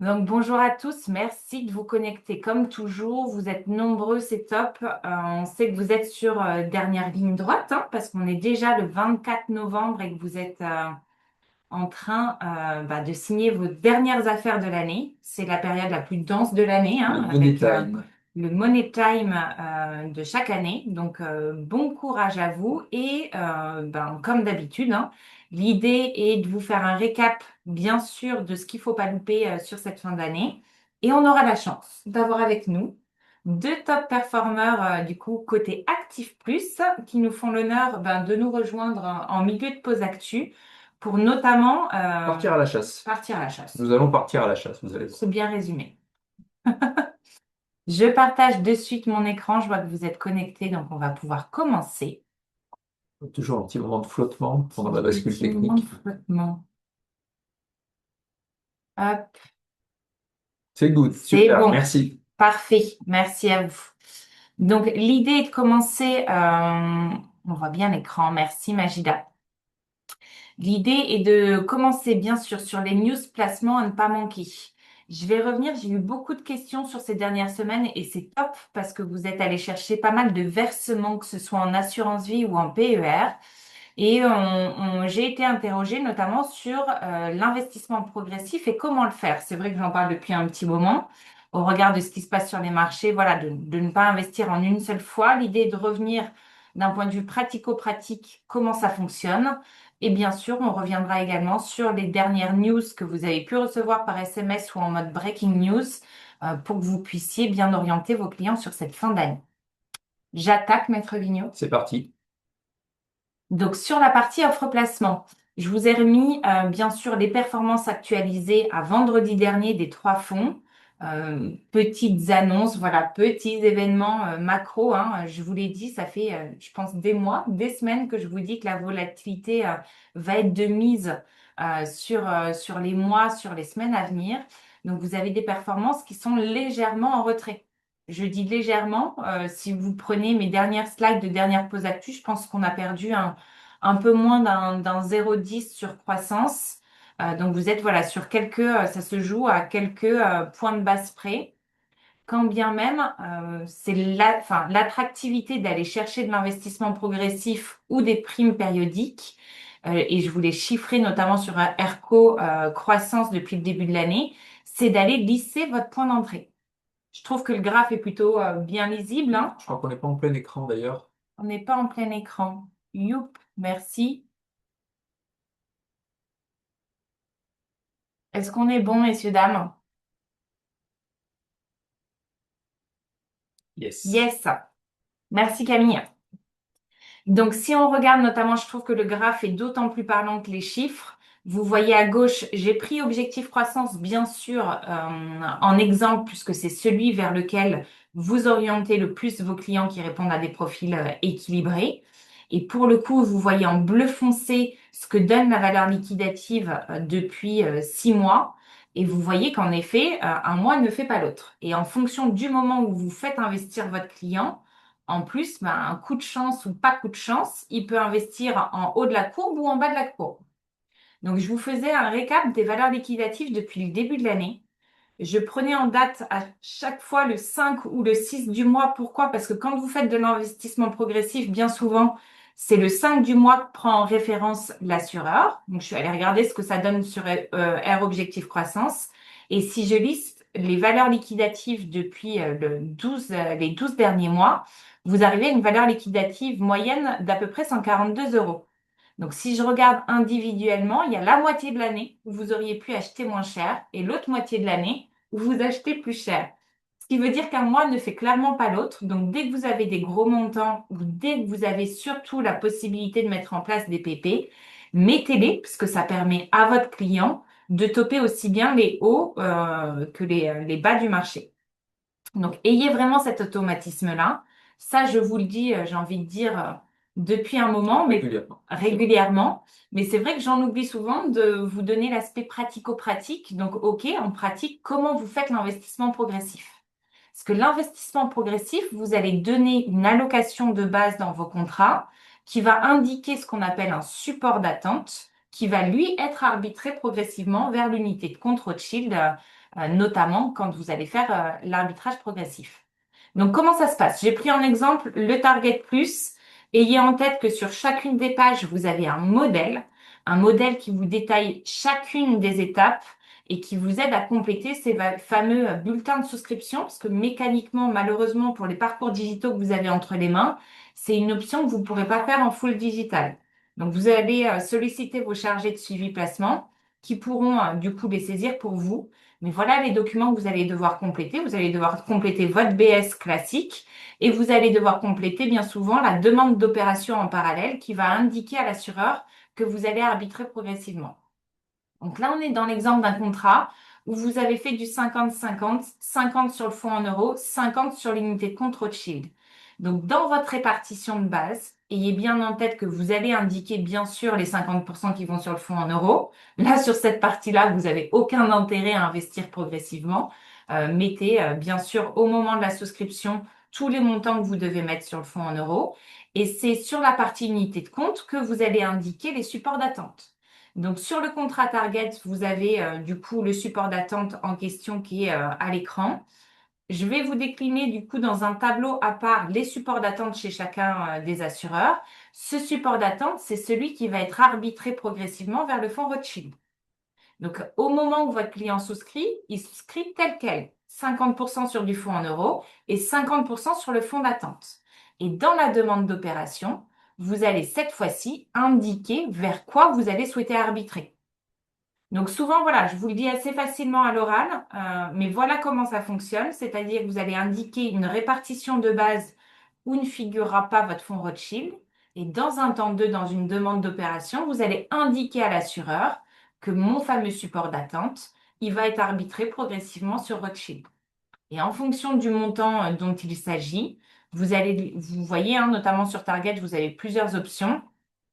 Donc, bonjour à tous, merci de vous connecter comme toujours. Vous êtes nombreux, c'est top. On sait que vous êtes sur dernière ligne droite, hein, parce qu'on est déjà le 24 novembre et que vous êtes en train de signer vos dernières affaires de l'année. C'est la période la plus dense de l'année, Le hein, Money avec Time. le Money Time de chaque année. Donc, bon courage à vous. Et comme d'habitude, hein, l'idée est de vous faire un récap, bien sûr, de ce qu'il ne faut pas louper sur cette fin d'année. Et on aura la chance d'avoir avec nous deux top performeurs, du coup, côté Actif Plus, qui nous font l'honneur de nous rejoindre en milieu de pause actu pour notamment Partir à la chasse. partir à la chasse. Nous allons partir à la chasse, vous allez voir. C'est bien résumé. Je partage de suite mon écran. Je vois que vous êtes connectés, donc on va pouvoir commencer. Toujours un petit moment de flottement pendant la bascule Petit moment de technique. flottement. Hop, C'est good, c'est super, bon. merci. Parfait. Merci à vous. Donc, l'idée est de commencer. On voit bien l'écran. Merci, Magida. L'idée est de commencer, bien sûr, sur les news placements à ne pas manquer. Je vais revenir, j'ai eu beaucoup de questions sur ces dernières semaines et c'est top parce que vous êtes allé chercher pas mal de versements, que ce soit en assurance vie ou en PER. Et j'ai été interrogée notamment sur l'investissement progressif et comment le faire. C'est vrai que j'en parle depuis un petit moment. Au regard de ce qui se passe sur les marchés, voilà, de ne pas investir en une seule fois. L'idée est de revenir d'un point de vue pratico-pratique, comment ça fonctionne. Et bien sûr, on reviendra également sur les dernières news que vous avez pu recevoir par SMS ou en mode breaking news pour que vous puissiez bien orienter vos clients sur cette fin d'année. J'attaque, Maître Vigneault. C'est parti. Donc, sur la partie offre placement, je vous ai remis, bien sûr, les performances actualisées à vendredi dernier des trois fonds. Petites annonces, voilà, petits événements macro, hein. Je vous l'ai dit, ça fait, je pense, des mois, des semaines que je vous dis que la volatilité va être de mise sur les mois, sur les semaines à venir. Donc, vous avez des performances qui sont légèrement en retrait. Je dis légèrement. Si vous prenez mes dernières slides de dernière pause actu, je pense qu'on a perdu un peu moins d'un 0,10 sur croissance. Donc vous êtes voilà sur quelques, ça se joue à quelques points de base près. Quand bien même, c'est enfin, l'attractivité d'aller chercher de l'investissement progressif ou des primes périodiques. Et je voulais chiffrer notamment sur un ERCO croissance depuis le début de l'année, c'est d'aller lisser votre point d'entrée. Je trouve que le graphe est plutôt bien lisible, hein. Je crois qu'on n'est pas en plein écran d'ailleurs. On n'est pas en plein écran. Youp, merci. Est-ce qu'on est bon, messieurs, dames? Yes. Yes. Merci, Camille. Donc, si on regarde notamment, je trouve que le graphe est d'autant plus parlant que les chiffres. Vous voyez à gauche, j'ai pris objectif croissance, bien sûr, en exemple, puisque c'est celui vers lequel vous orientez le plus vos clients qui répondent à des profils équilibrés. Et pour le coup, vous voyez en bleu foncé ce que donne la valeur liquidative depuis 6 mois. Et vous voyez qu'en effet, un mois ne fait pas l'autre. Et en fonction du moment où vous faites investir votre client, en plus, un coup de chance ou pas coup de chance, il peut investir en haut de la courbe ou en bas de la courbe. Donc, je vous faisais un récap des valeurs liquidatives depuis le début de l'année. Je prenais en date à chaque fois le 5 ou le 6 du mois. Pourquoi? Parce que quand vous faites de l'investissement progressif, bien souvent, c'est le 5 du mois que prend en référence l'assureur. Donc, je suis allée regarder ce que ça donne sur R Objectif Croissance. Et si je liste les valeurs liquidatives depuis les 12 derniers mois, vous arrivez à une valeur liquidative moyenne d'à peu près 142 euros. Donc, si je regarde individuellement, il y a la moitié de l'année où vous auriez pu acheter moins cher et l'autre moitié de l'année où vous achetez plus cher. Ce qui veut dire qu'un mois ne fait clairement pas l'autre. Donc, dès que vous avez des gros montants ou dès que vous avez surtout la possibilité de mettre en place des PP, mettez-les parce que ça permet à votre client de toper aussi bien les hauts que les bas du marché. Donc, ayez vraiment cet automatisme-là. Ça, je vous le dis, j'ai envie de dire depuis un moment, mais Régulièrement. régulièrement. Mais c'est vrai que j'en oublie souvent de vous donner l'aspect pratico-pratique. Donc, OK, en pratique, comment vous faites l'investissement progressif? Parce que l'investissement progressif, vous allez donner une allocation de base dans vos contrats qui va indiquer ce qu'on appelle un support d'attente, qui va lui être arbitré progressivement vers l'unité de compte Rothschild notamment quand vous allez faire l'arbitrage progressif. Donc, comment ça se passe? J'ai pris en exemple le Target Plus. Ayez en tête que sur chacune des pages, vous avez un modèle qui vous détaille chacune des étapes et qui vous aide à compléter ces fameux bulletins de souscription, parce que mécaniquement, malheureusement, pour les parcours digitaux que vous avez entre les mains, c'est une option que vous ne pourrez pas faire en full digital. Donc, vous allez solliciter vos chargés de suivi placement qui pourront du coup les saisir pour vous. Mais voilà les documents que vous allez devoir compléter. Vous allez devoir compléter votre BS classique et vous allez devoir compléter bien souvent la demande d'opération en parallèle qui va indiquer à l'assureur que vous allez arbitrer progressivement. Donc là, on est dans l'exemple d'un contrat où vous avez fait du 50-50, 50 sur le fonds en euros, 50 sur l'unité de compte Rothschild. Donc dans votre répartition de base, ayez bien en tête que vous allez indiquer bien sûr les 50% qui vont sur le fonds en euros. Là, sur cette partie-là, vous n'avez aucun intérêt à investir progressivement. Mettez bien sûr au moment de la souscription tous les montants que vous devez mettre sur le fonds en euros. Et c'est sur la partie unité de compte que vous allez indiquer les supports d'attente. Donc sur le contrat Target, vous avez du coup le support d'attente en question qui est à l'écran. Je vais vous décliner du coup dans un tableau à part les supports d'attente chez chacun des assureurs. Ce support d'attente, c'est celui qui va être arbitré progressivement vers le fonds Rothschild. Donc au moment où votre client souscrit, il souscrit tel quel, 50% sur du fonds en euros et 50% sur le fonds d'attente. Et dans la demande d'opération, vous allez cette fois-ci indiquer vers quoi vous allez souhaiter arbitrer. Donc souvent, voilà, je vous le dis assez facilement à l'oral, mais voilà comment ça fonctionne, c'est-à-dire que vous allez indiquer une répartition de base où ne figurera pas votre fonds Rothschild, et dans un temps 2, dans une demande d'opération, vous allez indiquer à l'assureur que mon fameux support d'attente, il va être arbitré progressivement sur Rothschild. Et en fonction du montant dont il s'agit, vous voyez, hein, notamment sur Target, vous avez plusieurs options.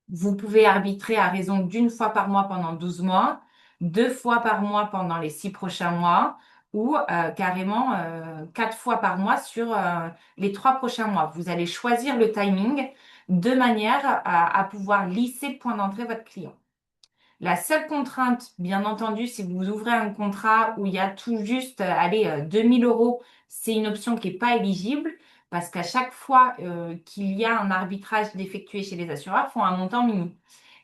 Vous pouvez arbitrer à raison d'une fois par mois pendant 12 mois, 2 fois par mois pendant les 6 prochains mois ou carrément 4 fois par mois sur les 3 prochains mois. Vous allez choisir le timing de manière à pouvoir lisser le point d'entrée de votre client. La seule contrainte, bien entendu, si vous ouvrez un contrat où il y a tout juste, allez, 2000 euros, c'est une option qui n'est pas éligible parce qu'à chaque fois qu'il y a un arbitrage d'effectuer chez les assureurs, il faut un montant minimum.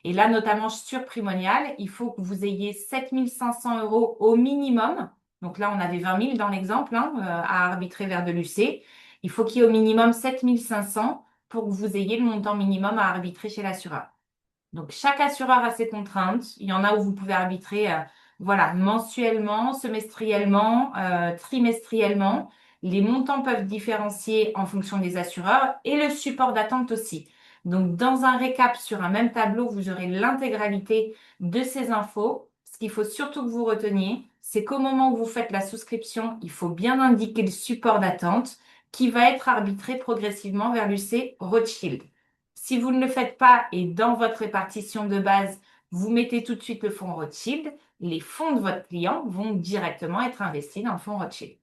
Et là, notamment sur Primonial, il faut que vous ayez 7500 euros au minimum. Donc là, on avait 20 000 dans l'exemple hein, à arbitrer vers de l'UC. Il faut qu'il y ait au minimum 7500 pour que vous ayez le montant minimum à arbitrer chez l'assureur. Donc, chaque assureur a ses contraintes. Il y en a où vous pouvez arbitrer voilà, mensuellement, semestriellement, trimestriellement. Les montants peuvent différencier en fonction des assureurs et le support d'attente aussi. Donc, dans un récap sur un même tableau, vous aurez l'intégralité de ces infos. Ce qu'il faut surtout que vous reteniez, c'est qu'au moment où vous faites la souscription, il faut bien indiquer le support d'attente qui va être arbitré progressivement vers l'UC Rothschild. Si vous ne le faites pas et dans votre répartition de base, vous mettez tout de suite le fonds Rothschild, les fonds de votre client vont directement être investis dans le fonds Rothschild.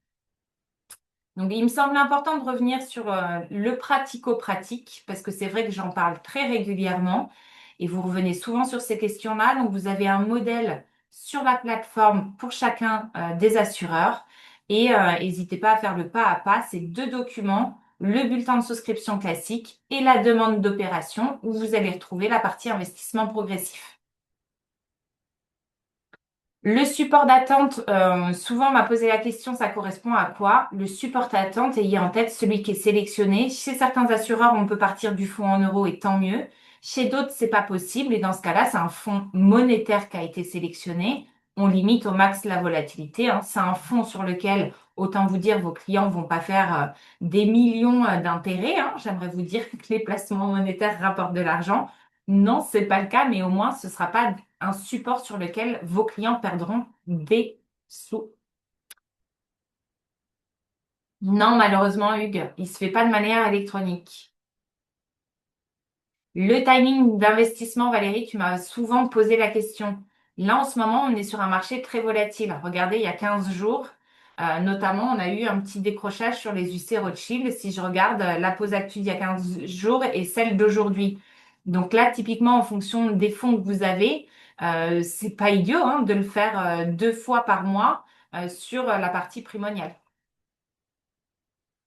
Donc, il me semble important de revenir sur le pratico-pratique parce que c'est vrai que j'en parle très régulièrement et vous revenez souvent sur ces questions-là. Donc, vous avez un modèle sur la plateforme pour chacun des assureurs et n'hésitez pas à faire le pas à pas. Ces deux documents, le bulletin de souscription classique et la demande d'opération où vous allez retrouver la partie investissement progressif. Le support d'attente, souvent on m'a posé la question, ça correspond à quoi? Le support d'attente, ayez en tête celui qui est sélectionné. Chez certains assureurs, on peut partir du fonds en euros et tant mieux. Chez d'autres, c'est pas possible et dans ce cas-là, c'est un fonds monétaire qui a été sélectionné. On limite au max la volatilité, hein. C'est un fonds sur lequel, autant vous dire, vos clients vont pas faire des millions d'intérêts, hein. J'aimerais vous dire que les placements monétaires rapportent de l'argent. Non, c'est pas le cas, mais au moins, ce sera pas un support sur lequel vos clients perdront des sous. Non, malheureusement, Hugues, il se fait pas de manière électronique. Le timing d'investissement, Valérie, tu m'as souvent posé la question. Là, en ce moment, on est sur un marché très volatile. Regardez, il y a 15 jours, notamment, on a eu un petit décrochage sur les UC Rothschild. Si je regarde la pause actuelle il y a 15 jours et celle d'aujourd'hui. Donc là, typiquement, en fonction des fonds que vous avez, c'est pas idiot hein, de le faire 2 fois par mois. sur la partie primoniale.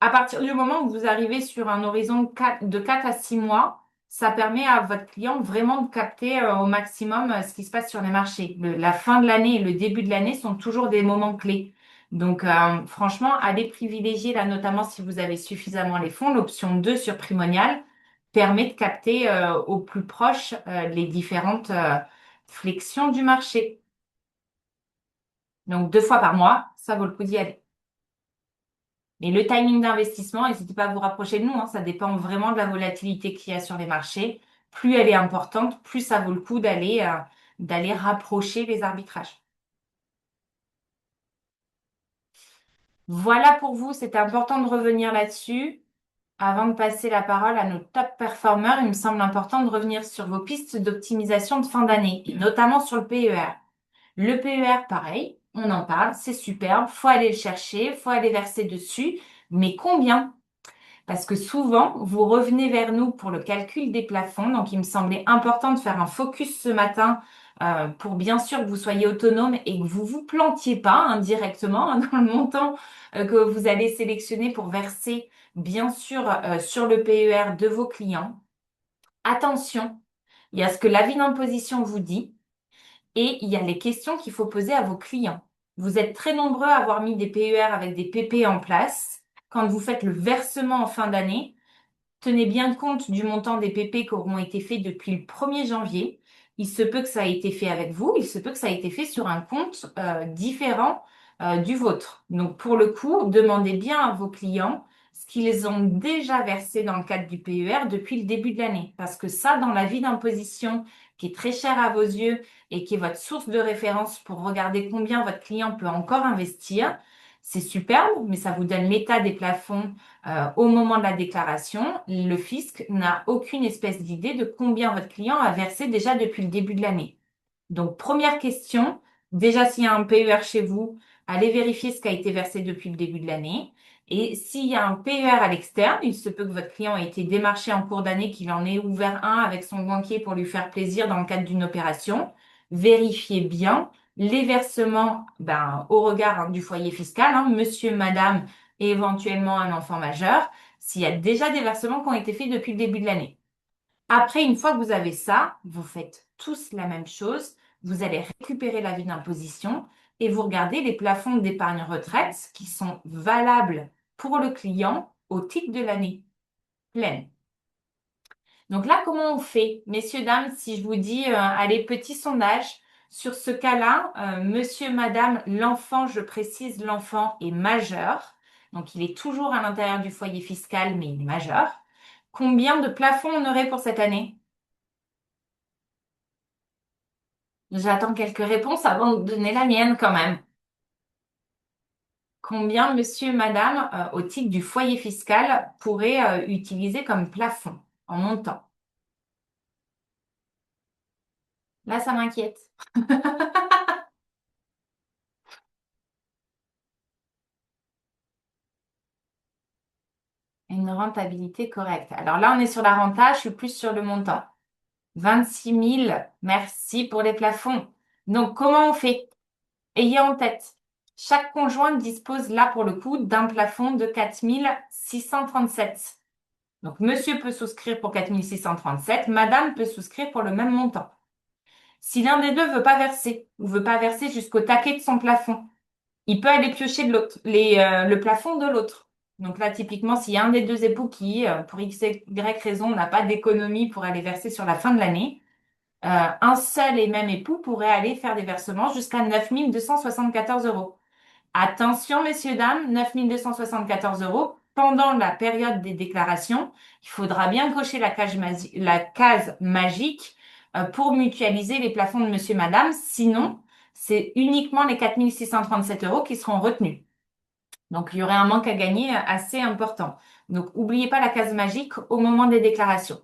À partir du moment où vous arrivez sur un horizon de 4 à 6 mois, ça permet à votre client vraiment de capter au maximum ce qui se passe sur les marchés. La fin de l'année et le début de l'année sont toujours des moments clés. Donc, franchement, allez privilégier, là, notamment si vous avez suffisamment les fonds, l'option 2 sur Primonial permet de capter au plus proche les différentes flexions du marché. Donc, 2 fois par mois, ça vaut le coup d'y aller. Mais le timing d'investissement, n'hésitez pas à vous rapprocher de nous, hein, ça dépend vraiment de la volatilité qu'il y a sur les marchés. Plus elle est importante, plus ça vaut le coup d'aller rapprocher les arbitrages. Voilà pour vous, c'était important de revenir là-dessus. Avant de passer la parole à nos top performers, il me semble important de revenir sur vos pistes d'optimisation de fin d'année, et notamment sur le PER. Le PER, pareil, on en parle, c'est superbe, faut aller le chercher, faut aller verser dessus, mais combien? Parce que souvent, vous revenez vers nous pour le calcul des plafonds. Donc, il me semblait important de faire un focus ce matin pour bien sûr que vous soyez autonome et que vous vous plantiez pas indirectement dans le montant que vous allez sélectionner pour verser, bien sûr, sur le PER de vos clients. Attention, il y a ce que l'avis d'imposition vous dit et il y a les questions qu'il faut poser à vos clients. Vous êtes très nombreux à avoir mis des PER avec des PP en place. Quand vous faites le versement en fin d'année, tenez bien compte du montant des PP qui auront été faits depuis le 1er janvier. Il se peut que ça ait été fait avec vous, il se peut que ça ait été fait sur un compte différent du vôtre. Donc pour le coup, demandez bien à vos clients ce qu'ils ont déjà versé dans le cadre du PER depuis le début de l'année. Parce que ça, dans l'avis d'imposition, qui est très cher à vos yeux et qui est votre source de référence pour regarder combien votre client peut encore investir, c'est superbe, mais ça vous donne l'état des plafonds au moment de la déclaration. Le fisc n'a aucune espèce d'idée de combien votre client a versé déjà depuis le début de l'année. Donc, première question, déjà s'il y a un PER chez vous, allez vérifier ce qui a été versé depuis le début de l'année. Et s'il y a un PER à l'externe, il se peut que votre client ait été démarché en cours d'année, qu'il en ait ouvert un avec son banquier pour lui faire plaisir dans le cadre d'une opération. Vérifiez bien les versements au regard du foyer fiscal, monsieur, madame, et éventuellement un enfant majeur, s'il y a déjà des versements qui ont été faits depuis le début de l'année. Après, une fois que vous avez ça, vous faites tous la même chose. Vous allez récupérer l'avis d'imposition et vous regardez les plafonds d'épargne retraite qui sont valables pour le client au titre de l'année pleine. Donc là, comment on fait? Messieurs, dames, si je vous dis, allez, petit sondage, sur ce cas-là, monsieur, madame, l'enfant, je précise, l'enfant est majeur. Donc, il est toujours à l'intérieur du foyer fiscal, mais il est majeur. Combien de plafonds on aurait pour cette année? J'attends quelques réponses avant de donner la mienne quand même. Combien monsieur, madame, au titre du foyer fiscal, pourrait utiliser comme plafond en montant? Là, ça m'inquiète. Une rentabilité correcte. Alors là, on est sur la renta, je suis plus sur le montant. 26 000, merci pour les plafonds. Donc, comment on fait? Ayez en tête, chaque conjoint dispose là pour le coup d'un plafond de 4 637. Donc, monsieur peut souscrire pour 4 637, madame peut souscrire pour le même montant. Si l'un des deux veut pas verser ou veut pas verser jusqu'au taquet de son plafond, il peut aller piocher de l'autre, le plafond de l'autre. Donc là, typiquement, s'il y a un des deux époux qui, pour X, Y raison, n'a pas d'économie pour aller verser sur la fin de l'année, un seul et même époux pourrait aller faire des versements jusqu'à 9 274 euros. Attention, messieurs, dames, 9 274 euros pendant la période des déclarations. Il faudra bien cocher la case magique pour mutualiser les plafonds de monsieur, madame. Sinon, c'est uniquement les 4 637 euros qui seront retenus. Donc, il y aurait un manque à gagner assez important. Donc, n'oubliez pas la case magique au moment des déclarations.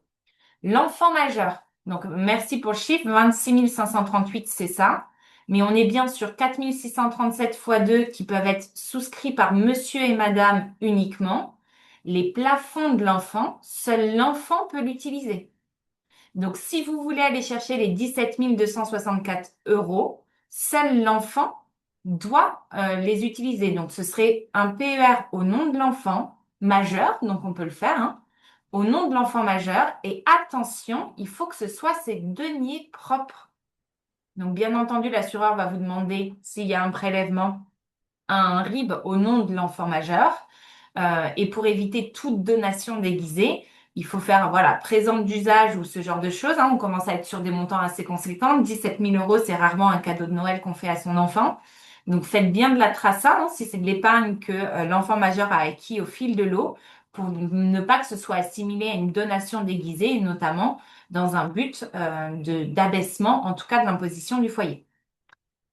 L'enfant majeur. Donc, merci pour le chiffre. 26 538, c'est ça. Mais on est bien sur 4 637 fois 2 qui peuvent être souscrits par monsieur et madame uniquement. Les plafonds de l'enfant, seul l'enfant peut l'utiliser. Donc, si vous voulez aller chercher les 17 264 euros, seul l'enfant doit les utiliser. Donc, ce serait un PER au nom de l'enfant majeur, donc on peut le faire, hein, au nom de l'enfant majeur. Et attention, il faut que ce soit ses deniers propres. Donc, bien entendu, l'assureur va vous demander s'il y a un prélèvement, un RIB au nom de l'enfant majeur. Et pour éviter toute donation déguisée, il faut faire voilà, présente d'usage ou ce genre de choses, hein. On commence à être sur des montants assez conséquents. 17 000 euros, c'est rarement un cadeau de Noël qu'on fait à son enfant. Donc faites bien de la traça, hein, si c'est de l'épargne que l'enfant majeur a acquis au fil de l'eau, pour ne pas que ce soit assimilé à une donation déguisée, et notamment dans un but d'abaissement, en tout cas de l'imposition du foyer.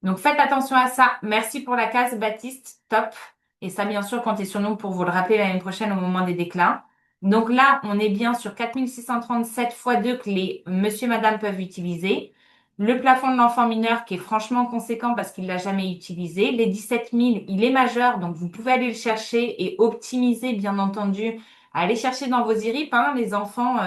Donc faites attention à ça. Merci pour la case, Baptiste. Top. Et ça, bien sûr, comptez sur nous pour vous le rappeler l'année prochaine au moment des déclins. Donc là, on est bien sur 4637 fois 2 que les monsieur, madame peuvent utiliser. Le plafond de l'enfant mineur qui est franchement conséquent parce qu'il l'a jamais utilisé. Les 17 000, il est majeur, donc vous pouvez aller le chercher et optimiser, bien entendu. Allez chercher dans vos IRIP, hein, les enfants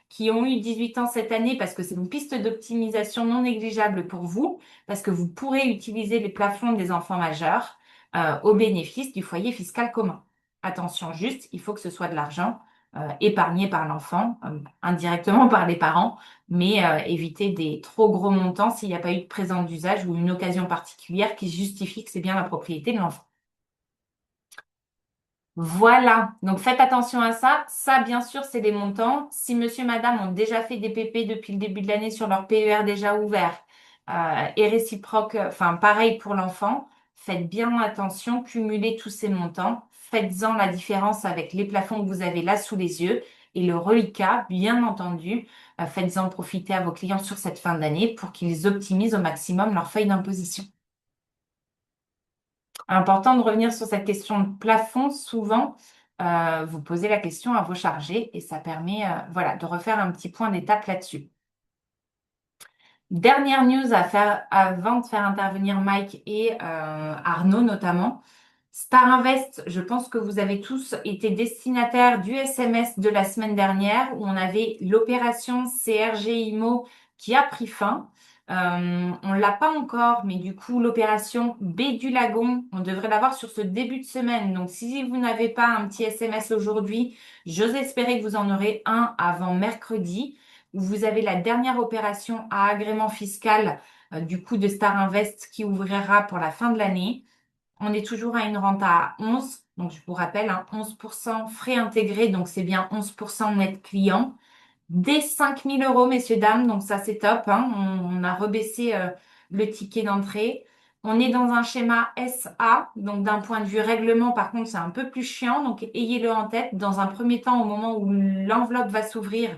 qui ont eu 18 ans cette année parce que c'est une piste d'optimisation non négligeable pour vous parce que vous pourrez utiliser les plafonds des enfants majeurs au bénéfice du foyer fiscal commun. Attention juste, il faut que ce soit de l'argent épargné par l'enfant, indirectement par les parents, mais éviter des trop gros montants s'il n'y a pas eu de présent d'usage ou une occasion particulière qui justifie que c'est bien la propriété de l'enfant. Voilà, donc faites attention à ça. Ça, bien sûr, c'est des montants. Si monsieur, madame ont déjà fait des PP depuis le début de l'année sur leur PER déjà ouvert et réciproque, enfin pareil pour l'enfant, faites bien attention, cumulez tous ces montants. Faites-en la différence avec les plafonds que vous avez là sous les yeux et le reliquat, bien entendu, faites-en profiter à vos clients sur cette fin d'année pour qu'ils optimisent au maximum leur feuille d'imposition. Important de revenir sur cette question de plafond. Souvent, vous posez la question à vos chargés et ça permet voilà, de refaire un petit point d'étape là-dessus. Dernière news à faire avant de faire intervenir Mike et Arnaud notamment. Star Invest, je pense que vous avez tous été destinataires du SMS de la semaine dernière où on avait l'opération CRG IMO qui a pris fin. On l'a pas encore, mais du coup, l'opération B du Lagon, on devrait l'avoir sur ce début de semaine. Donc, si vous n'avez pas un petit SMS aujourd'hui, j'ose espérer que vous en aurez un avant mercredi, où vous avez la dernière opération à agrément fiscal du coup de Star Invest qui ouvrira pour la fin de l'année. On est toujours à une rente à 11, donc je vous rappelle, hein, 11% frais intégrés, donc c'est bien 11% net client. Dès 5 000 euros, messieurs, dames, donc ça c'est top, hein. On a rebaissé le ticket d'entrée. On est dans un schéma SA, donc d'un point de vue règlement, par contre, c'est un peu plus chiant, donc ayez-le en tête. Dans un premier temps, au moment où l'enveloppe va s'ouvrir,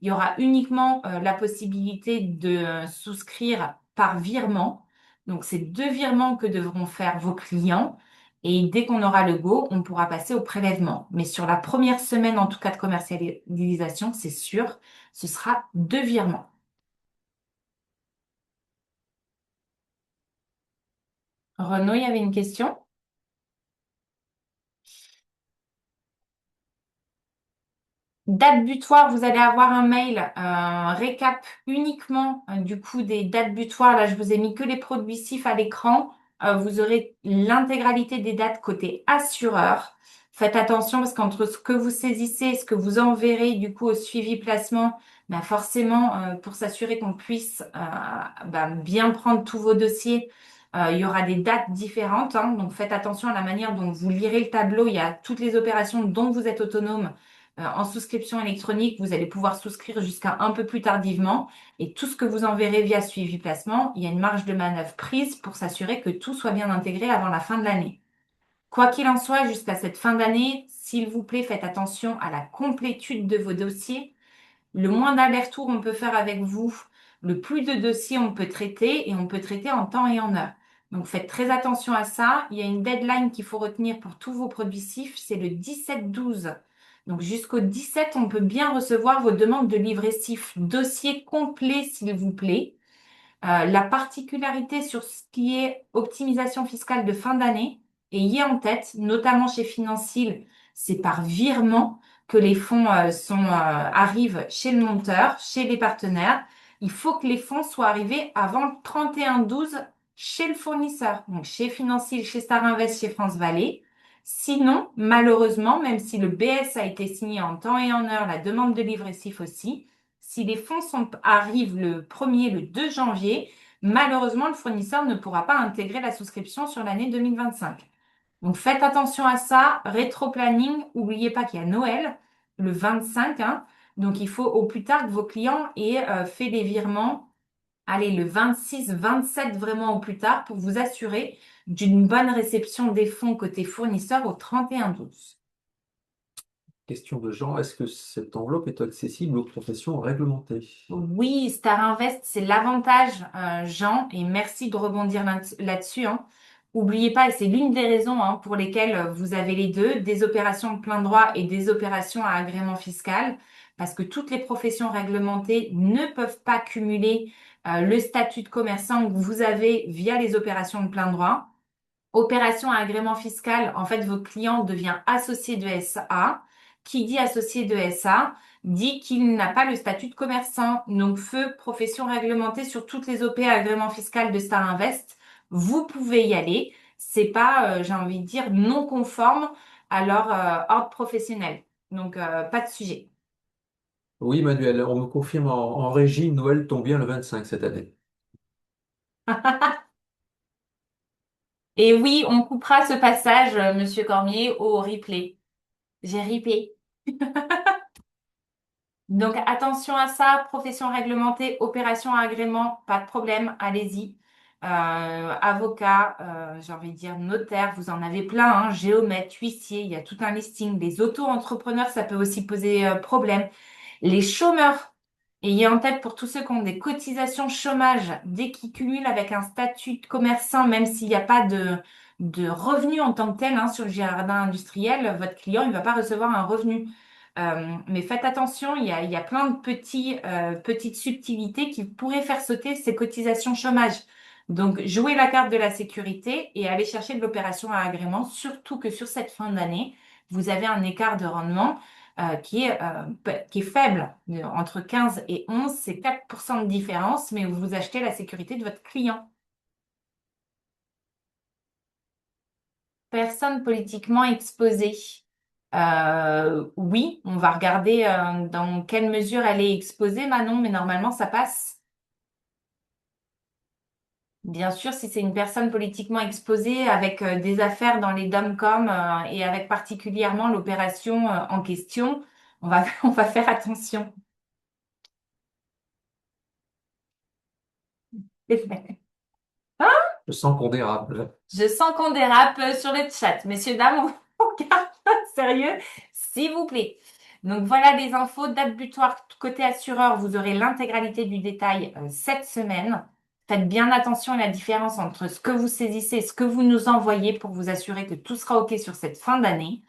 il y aura uniquement la possibilité de souscrire par virement. Donc, c'est 2 virements que devront faire vos clients. Et dès qu'on aura le go, on pourra passer au prélèvement. Mais sur la première semaine, en tout cas de commercialisation, c'est sûr, ce sera 2 virements. Renaud, il y avait une question? Date butoir, vous allez avoir un mail récap uniquement du coup des dates butoirs. Là, je vous ai mis que les produits CIF à l'écran. Vous aurez l'intégralité des dates côté assureur. Faites attention parce qu'entre ce que vous saisissez et ce que vous enverrez du coup au suivi placement, ben forcément pour s'assurer qu'on puisse bien prendre tous vos dossiers, il y aura des dates différentes, hein. Donc faites attention à la manière dont vous lirez le tableau. Il y a toutes les opérations dont vous êtes autonome en souscription électronique, vous allez pouvoir souscrire jusqu'à un peu plus tardivement. Et tout ce que vous enverrez via suivi placement, il y a une marge de manœuvre prise pour s'assurer que tout soit bien intégré avant la fin de l'année. Quoi qu'il en soit, jusqu'à cette fin d'année, s'il vous plaît, faites attention à la complétude de vos dossiers. Le moins d'allers-retours on peut faire avec vous, le plus de dossiers on peut traiter et on peut traiter en temps et en heure. Donc faites très attention à ça. Il y a une deadline qu'il faut retenir pour tous vos produits CIF, c'est le 17-12. Donc jusqu'au 17, on peut bien recevoir vos demandes de livret CIF. Dossier complet, s'il vous plaît. La particularité sur ce qui est optimisation fiscale de fin d'année, ayez en tête, notamment chez Financil, c'est par virement que les fonds arrivent chez le monteur, chez les partenaires. Il faut que les fonds soient arrivés avant le 31-12 chez le fournisseur, donc chez Financial, chez Star Invest, chez France Vallée. Sinon, malheureusement, même si le BS a été signé en temps et en heure, la demande de livre-récif aussi, si les fonds arrivent le 1er, le 2 janvier, malheureusement, le fournisseur ne pourra pas intégrer la souscription sur l'année 2025. Donc faites attention à ça. Rétro-planning, n'oubliez pas qu'il y a Noël le 25, hein. Donc il faut au plus tard que vos clients aient fait des virements. Allez, le 26, 27 vraiment au plus tard pour vous assurer d'une bonne réception des fonds côté fournisseur au 31/12. Question de Jean, est-ce que cette enveloppe est accessible aux professions réglementées? Oui, Star Invest, c'est l'avantage, Jean, et merci de rebondir là-dessus, hein. Oubliez pas, et c'est l'une des raisons, hein, pour lesquelles vous avez les deux, des opérations de plein droit et des opérations à agrément fiscal, parce que toutes les professions réglementées ne peuvent pas cumuler le statut de commerçant que vous avez via les opérations de plein droit. Opération à agrément fiscal, en fait, votre client devient associé de SA. Qui dit associé de SA dit qu'il n'a pas le statut de commerçant. Donc, feu profession réglementée sur toutes les OP à agrément fiscal de Star Invest. Vous pouvez y aller. C'est pas, j'ai envie de dire, non conforme à leur ordre professionnel. Donc, pas de sujet. Oui, Manuel, on me confirme en régie, Noël tombe bien le 25 cette année. Et oui, on coupera ce passage, Monsieur Cormier, au replay. J'ai ripé. Donc attention à ça, profession réglementée, opération à agrément, pas de problème, allez-y. Avocat, j'ai envie de dire notaire, vous en avez plein, hein, géomètre, huissier, il y a tout un listing. Les auto-entrepreneurs, ça peut aussi poser problème. Les chômeurs, ayez en tête pour tous ceux qui ont des cotisations chômage, dès qu'ils cumulent avec un statut de commerçant, même s'il n'y a pas de revenu en tant que tel, hein, sur le jardin industriel, votre client, il ne va pas recevoir un revenu. Mais faites attention, il y a plein de petites subtilités qui pourraient faire sauter ces cotisations chômage. Donc, jouez la carte de la sécurité et allez chercher de l'opération à agrément, surtout que sur cette fin d'année, vous avez un écart de rendement qui est faible. Entre 15 et 11, c'est 4% de différence, mais vous achetez la sécurité de votre client. Personne politiquement exposée. Oui, on va regarder dans quelle mesure elle est exposée, Manon, mais normalement ça passe. Bien sûr, si c'est une personne politiquement exposée avec des affaires dans les dom-com et avec particulièrement l'opération en question, on va faire attention. Je sens qu'on dérape. Je sens qu'on dérape sur le chat. Messieurs, dames, on garde sérieux, s'il vous plaît. Donc voilà les infos. Date butoir côté assureur, vous aurez l'intégralité du détail cette semaine. Faites bien attention à la différence entre ce que vous saisissez et ce que vous nous envoyez pour vous assurer que tout sera OK sur cette fin d'année.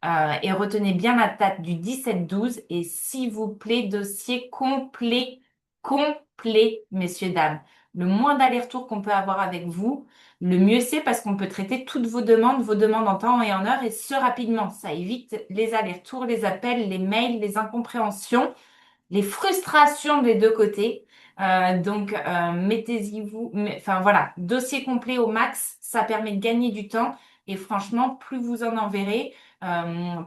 Et retenez bien la date du 17-12 et s'il vous plaît, dossier complet, complet, messieurs, dames. Le moins d'aller-retour qu'on peut avoir avec vous, le mieux c'est parce qu'on peut traiter toutes vos demandes en temps et en heure et ce rapidement. Ça évite les allers-retours, les appels, les mails, les incompréhensions, les frustrations des deux côtés. Mettez-y vous, enfin voilà, dossier complet au max, ça permet de gagner du temps et franchement, plus vous en enverrez,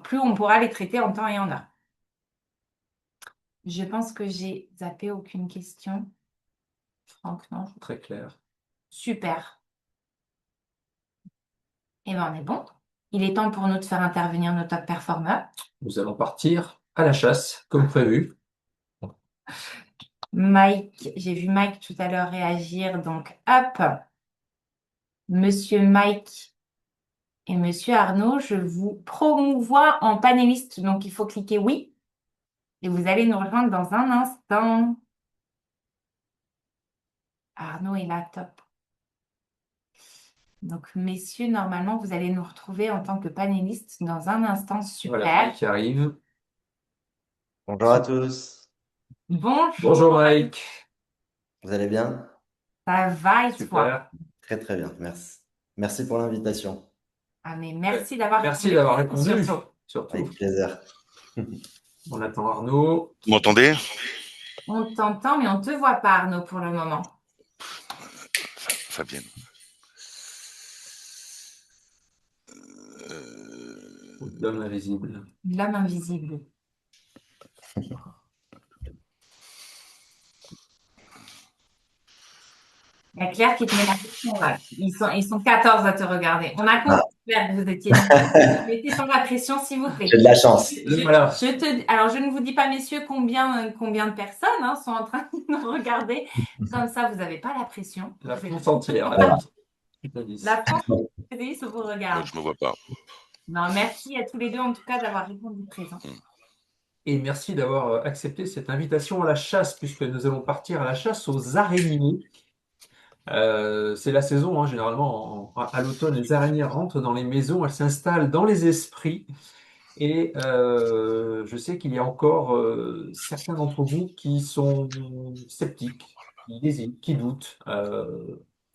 plus on pourra les traiter en temps et en heure. Je pense que j'ai zappé aucune question. Franck, non? Très clair. Super. Et ben on est bon. Il est temps pour nous de faire intervenir nos top performers. Nous allons partir à la chasse, comme prévu. Mike, j'ai vu Mike tout à l'heure réagir, donc hop, Monsieur Mike et Monsieur Arnaud, je vous promouvois en panéliste, donc il faut cliquer oui et vous allez nous rejoindre dans un instant. Arnaud est là, top. Donc, messieurs, normalement, vous allez nous retrouver en tant que panélistes dans un instant. Voilà, Super. Mike arrive. Bonjour à tous, Bonjour, Bonjour Mike. vous allez bien? ça va et toi? Super. Très très bien, merci. Merci pour l'invitation, Ah, mais merci d'avoir Merci d'avoir répondu, répondu, surtout. surtout. avec plaisir. On attend Arnaud. Vous m'entendez? On t'entend, mais on ne te voit pas, Arnaud, pour le moment. Fabienne. L'homme invisible. L'homme invisible. Il y a Claire qui te met la pression là. Ils sont 14 à te regarder. On a Ah, compris, Claire, que vous étiez nombreux. Mettez sur la pression, s'il vous plaît. j'ai de la chance. Voilà. Alors, je ne vous dis pas, messieurs, combien de personnes sont en train de nous regarder. Comme ça, vous n'avez pas la pression. La France entière. Voilà. La France, se vous Moi, regarde. je me vois pas. Non, merci à tous les deux, en tout cas, d'avoir répondu présent. Et merci d'avoir accepté cette invitation à la chasse, puisque nous allons partir à la chasse aux araignées. C'est la saison, hein, généralement, à l'automne, les araignées rentrent dans les maisons, elles s'installent dans les esprits. Et je sais qu'il y a encore certains d'entre vous qui sont sceptiques, qui hésitent, qui doutent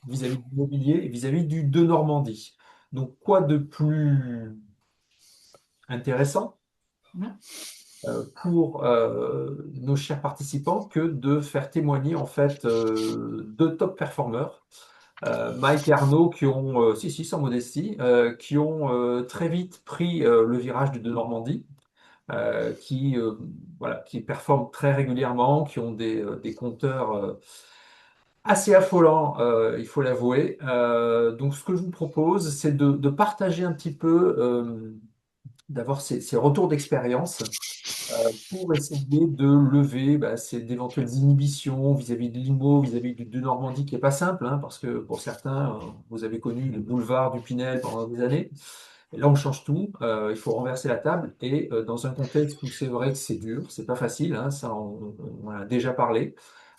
vis-à-vis de l'immobilier et vis-à-vis du de Normandie. Donc, quoi de plus intéressant Mhm. pour nos chers participants que de faire témoigner en fait deux top performeurs, Mike et Arnaud, qui ont, si, sans modestie, qui ont très vite pris le virage du de Normandie, qui, voilà, qui performent très régulièrement, qui ont des compteurs assez affolants, il faut l'avouer. Donc, ce que je vous propose, c'est de partager un petit peu, d'avoir ces retours d'expérience pour essayer de lever d'éventuelles inhibitions vis-à-vis de l'IMO, vis-à-vis de Normandie, qui n'est pas simple, hein, parce que pour certains, vous avez connu le boulevard du Pinel pendant des années. Et là, on change tout. Il faut renverser la table. Et dans un contexte où c'est vrai que c'est dur, c'est pas facile, hein, ça, on en a déjà parlé.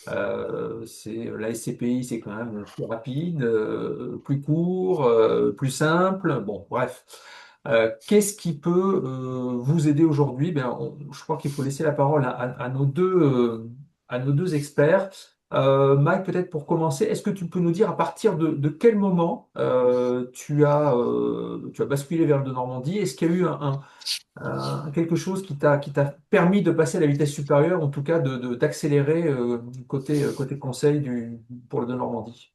La SCPI, c'est quand même plus rapide, plus court, plus simple. Bon, bref. Qu'est-ce qui peut vous aider aujourd'hui? Je crois qu'il faut laisser la parole à nos deux experts. Mike, peut-être pour commencer, est-ce que tu peux nous dire à partir de quel moment tu as basculé vers le de Normandie? Est-ce qu'il y a eu quelque chose qui t'a permis de passer à la vitesse supérieure, en tout cas d'accélérer côté conseil pour le de Normandie?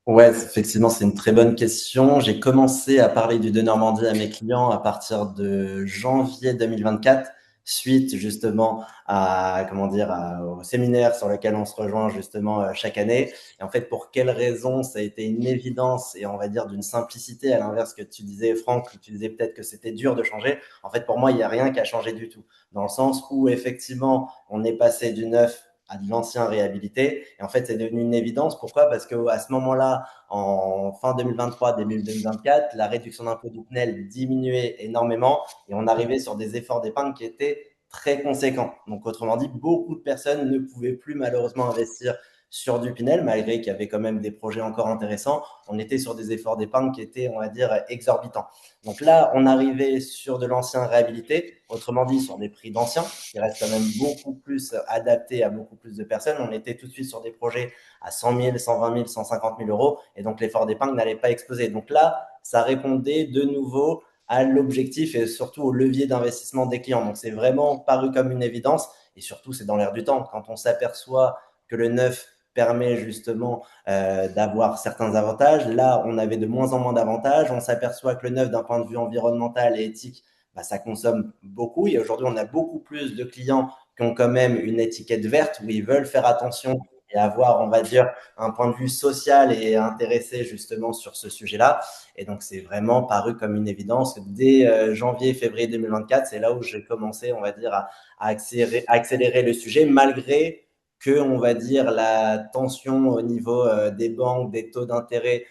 Ouais, effectivement, c'est une très bonne question. J'ai commencé à parler du de Normandie à mes clients à partir de janvier 2024, suite justement à, comment dire, au séminaire sur lequel on se rejoint justement chaque année. Et en fait, pour quelles raisons ça a été une évidence et on va dire d'une simplicité, à l'inverse que tu disais, Franck, où tu disais peut-être que c'était dur de changer. En fait, pour moi, il n'y a rien qui a changé du tout. Dans le sens où effectivement, on est passé du neuf à de l'ancien réhabilité. Et en fait, c'est devenu une évidence. Pourquoi? Parce qu'à ce moment-là, en fin 2023, début 2024, la réduction d'impôt du PNEL diminuait énormément et on arrivait sur des efforts d'épargne qui étaient très conséquents. Donc, autrement dit, beaucoup de personnes ne pouvaient plus malheureusement investir sur du Pinel, malgré qu'il y avait quand même des projets encore intéressants. On était sur des efforts d'épargne qui étaient, on va dire, exorbitants. Donc là, on arrivait sur de l'ancien réhabilité, autrement dit, sur des prix d'anciens, qui restent quand même beaucoup plus adaptés à beaucoup plus de personnes. On était tout de suite sur des projets à 100 000, 120 000, 150 000 euros, et donc l'effort d'épargne n'allait pas exploser. Donc là, ça répondait de nouveau à l'objectif et surtout au levier d'investissement des clients. Donc c'est vraiment paru comme une évidence, et surtout c'est dans l'air du temps. Quand on s'aperçoit que le neuf permet justement d'avoir certains avantages, là on avait de moins en moins d'avantages, on s'aperçoit que le neuf d'un point de vue environnemental et éthique, ça consomme beaucoup, et aujourd'hui on a beaucoup plus de clients qui ont quand même une étiquette verte où ils veulent faire attention et avoir, on va dire, un point de vue social et intéressé justement sur ce sujet-là. Et donc, c'est vraiment paru comme une évidence. Dès janvier, février 2024, c'est là où j'ai commencé, on va dire, à accélérer le sujet, malgré que, on va dire, la tension au niveau des banques, des taux d'intérêt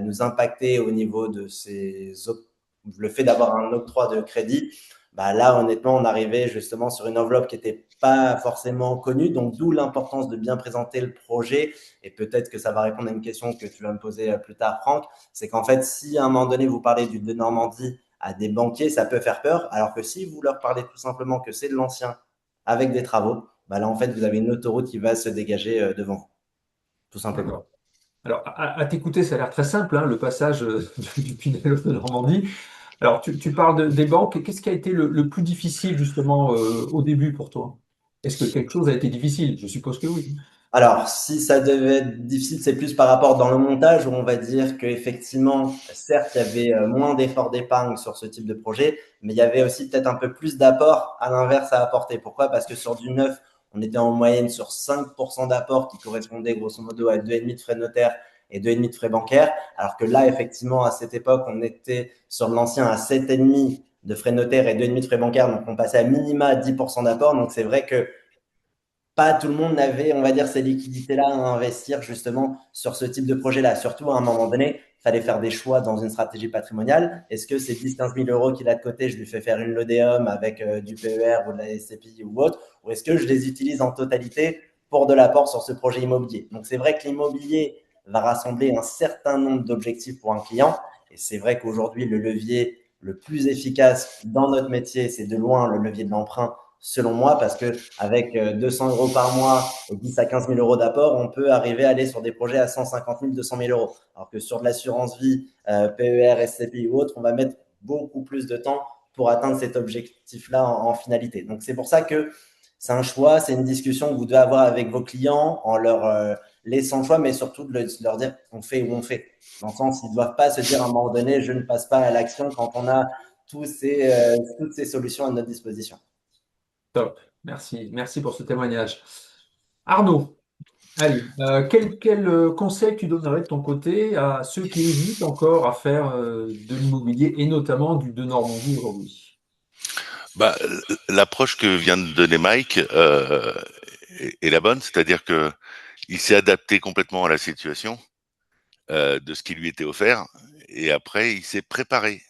nous impactait au niveau de le fait d'avoir un octroi de crédit. Là, honnêtement, on arrivait justement sur une enveloppe qui n'était pas forcément connue, donc d'où l'importance de bien présenter le projet. Et peut-être que ça va répondre à une question que tu vas me poser plus tard, Franck. C'est qu'en fait, si à un moment donné, vous parlez du de Normandie à des banquiers, ça peut faire peur. Alors que si vous leur parlez tout simplement que c'est de l'ancien avec des travaux, là, en fait, vous avez une autoroute qui va se dégager devant vous, tout simplement. D'accord. Alors, à t'écouter, ça a l'air très simple, hein, le passage du Pinel de Normandie. Alors, tu parles des banques. Qu'est-ce qui a été le plus difficile, justement, au début pour toi? Est-ce que quelque chose a été difficile? Je suppose que oui. Alors, si ça devait être difficile, c'est plus par rapport dans le montage où on va dire qu'effectivement, certes, il y avait moins d'efforts d'épargne sur ce type de projet, mais il y avait aussi peut-être un peu plus d'apport à l'inverse à apporter. Pourquoi? Parce que sur du neuf, on était en moyenne sur 5% d'apport qui correspondait grosso modo à 2,5 de frais de notaire et 2,5 de frais bancaires. Alors que là, effectivement, à cette époque, on était sur l'ancien à 7,5 de frais de notaire et 2,5 de frais bancaires. Donc, on passait à minima à 10% d'apport. Donc, c'est vrai que pas tout le monde n'avait, on va dire, ces liquidités-là à investir justement sur ce type de projet-là. Surtout à un moment donné, il fallait faire des choix dans une stratégie patrimoniale. Est-ce que ces 10-15 000 euros qu'il a de côté, je lui fais faire une LODEUM avec du PER ou de la SCPI ou autre, ou est-ce que je les utilise en totalité pour de l'apport sur ce projet immobilier? Donc c'est vrai que l'immobilier va rassembler un certain nombre d'objectifs pour un client. Et c'est vrai qu'aujourd'hui, le levier le plus efficace dans notre métier, c'est de loin le levier de l'emprunt selon moi, parce que avec 200 euros par mois et 10 à 15 000 euros d'apport, on peut arriver à aller sur des projets à 150 000, 200 000 euros. Alors que sur de l'assurance vie, PER, SCPI ou autre, on va mettre beaucoup plus de temps pour atteindre cet objectif-là en finalité. Donc, c'est pour ça que c'est un choix, c'est une discussion que vous devez avoir avec vos clients en leur laissant le choix, mais surtout de leur dire on fait ou on fait. Dans le sens, ils ne doivent pas se dire à un moment donné, je ne passe pas à l'action quand on a toutes ces solutions à notre disposition. Top. Merci. Merci pour ce témoignage. Arnaud, allez, quel conseil tu donnerais de ton côté à ceux qui hésitent encore à faire de l'immobilier et notamment du de Normandie aujourd'hui? Bah, l'approche que vient de donner Mike est la bonne, c'est-à-dire que il s'est adapté complètement à la situation de ce qui lui était offert, et après il s'est préparé.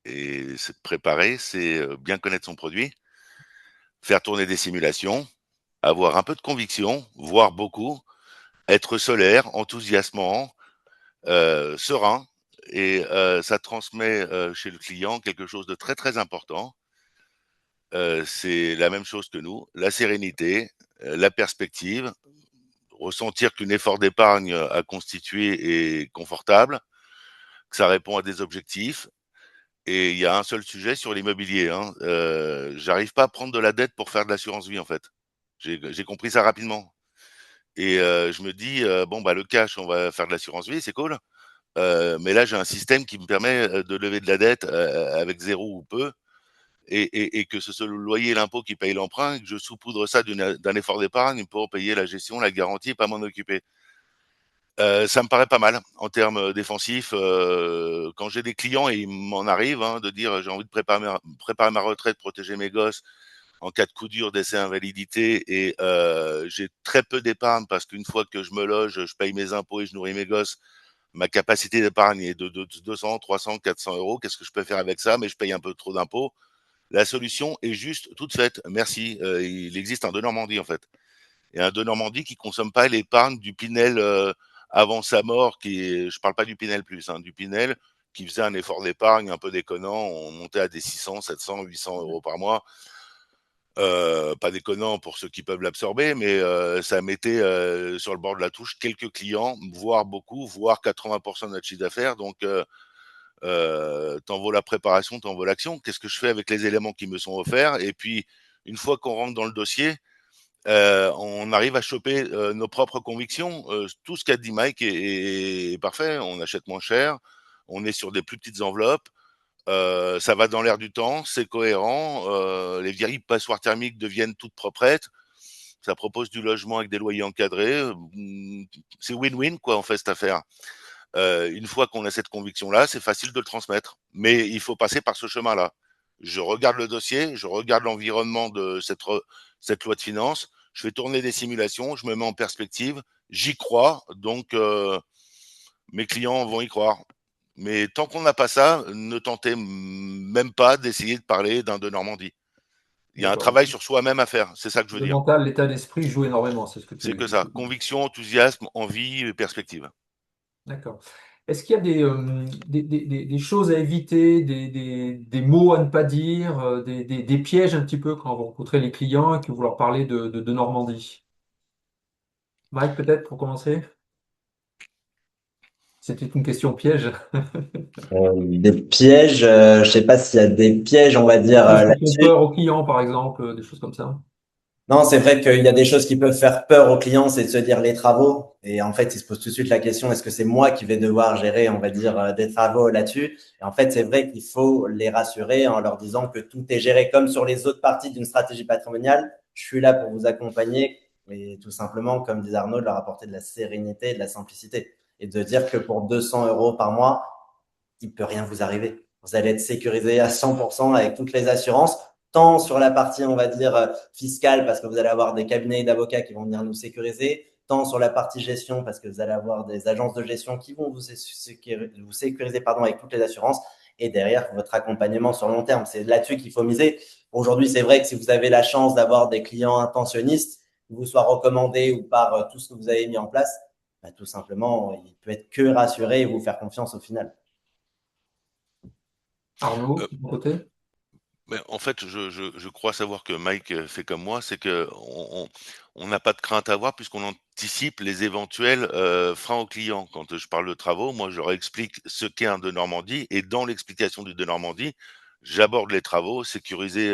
Et se préparer, c'est bien connaître son produit, faire tourner des simulations, avoir un peu de conviction, voire beaucoup, être solaire, enthousiasmant, serein, et ça transmet chez le client quelque chose de très très important. C'est la même chose que nous, la sérénité, la perspective, ressentir qu'un effort d'épargne à constituer est confortable, que ça répond à des objectifs. Et il y a un seul sujet sur l'immobilier, hein, j'arrive pas à prendre de la dette pour faire de l'assurance vie, en fait. J'ai compris ça rapidement, et je me dis, «Bon, bah, le cash, on va faire de l'assurance vie, c'est cool, mais là, j'ai un système qui me permet, de lever de la dette, avec zéro ou peu, et que ce soit le loyer et l'impôt qui paye l'emprunt, et que je saupoudre ça d'un effort d'épargne pour payer la gestion, la garantie et pas m'en occuper». Ça me paraît pas mal en termes défensifs, quand j'ai des clients, et il m'en arrive, hein, de dire: «J'ai envie de préparer ma retraite, protéger mes gosses en cas de coup dur, décès, invalidité», et j'ai très peu d'épargne parce qu'une fois que je me loge, je paye mes impôts et je nourris mes gosses. Ma capacité d'épargne est de 200, 300, 400 euros. Qu'est-ce que je peux faire avec ça? Mais je paye un peu trop d'impôts. La solution est juste toute faite. Merci. Il existe un de Normandie, en fait. Et un de Normandie qui consomme pas l'épargne du Pinel avant sa mort, je parle pas du Pinel plus, hein, du Pinel qui faisait un effort d'épargne un peu déconnant. On montait à des 600, 700, 800 euros par mois. Pas déconnant pour ceux qui peuvent l'absorber, mais ça mettait sur le bord de la touche quelques clients, voire beaucoup, voire 80% de notre chiffre d'affaires. Donc, t'en vaut la préparation, t'en vaut l'action. Qu'est-ce que je fais avec les éléments qui me sont offerts? Et puis, une fois qu'on rentre dans le dossier, on arrive à choper nos propres convictions. Tout ce qu'a dit Mike est parfait. On achète moins cher, on est sur des plus petites enveloppes. Ça va dans l'air du temps, c'est cohérent. Les vieilles passoires thermiques deviennent toutes proprettes. Ça propose du logement avec des loyers encadrés. C'est win-win, quoi, en fait, cette affaire. Une fois qu'on a cette conviction-là, c'est facile de le transmettre. Mais il faut passer par ce chemin-là. Je regarde le dossier, je regarde l'environnement de cette loi de finances, je fais tourner des simulations, je me mets en perspective, j'y crois, donc mes clients vont y croire. Mais tant qu'on n'a pas ça, ne tentez même pas d'essayer de parler d'un de Normandie. Il y a un D'accord. travail sur soi-même à faire, c'est ça que je veux Le dire. mental, l'état d'esprit joue énormément, c'est ce que C'est tu... que ça. Conviction, enthousiasme, envie et perspective. D'accord. Est-ce qu'il y a des choses à éviter, des mots à ne pas dire, des pièges un petit peu quand vous rencontrez les clients et que vous leur parlez de Normandie? Mike, peut-être pour commencer? C'était une question piège. Des pièges, je sais pas s'il y a des pièges, on va Des dire choses qui font là-dessus. peur aux clients, par exemple, des choses comme ça. Non, c'est vrai qu'il y a des choses qui peuvent faire peur aux clients, c'est de se dire les travaux. Et en fait, ils se posent tout de suite la question, est-ce que c'est moi qui vais devoir gérer, on va dire, des travaux là-dessus? Et en fait, c'est vrai qu'il faut les rassurer en leur disant que tout est géré comme sur les autres parties d'une stratégie patrimoniale. Je suis là pour vous accompagner et tout simplement, comme disait Arnaud, de leur apporter de la sérénité et de la simplicité. Et de dire que pour 200 euros par mois, il ne peut rien vous arriver. Vous allez être sécurisé à 100% avec toutes les assurances, tant sur la partie, on va dire, fiscale, parce que vous allez avoir des cabinets d'avocats qui vont venir nous sécuriser, tant sur la partie gestion, parce que vous allez avoir des agences de gestion qui vont vous sécuriser avec toutes les assurances, et derrière, votre accompagnement sur le long terme. C'est là-dessus qu'il faut miser. Aujourd'hui, c'est vrai que si vous avez la chance d'avoir des clients intentionnistes, que vous soient recommandés ou par tout ce que vous avez mis en place, bah, tout simplement, il peut être que rassuré et vous faire confiance au final. Arnaud, Euh, de ton côté? Mais en fait, je crois savoir que Mike fait comme moi, c'est que on n'a pas de crainte à avoir puisqu'on anticipe les éventuels freins aux clients. Quand je parle de travaux, moi, je leur explique ce qu'est un de Normandie et dans l'explication du de Normandie, j'aborde les travaux sécurisés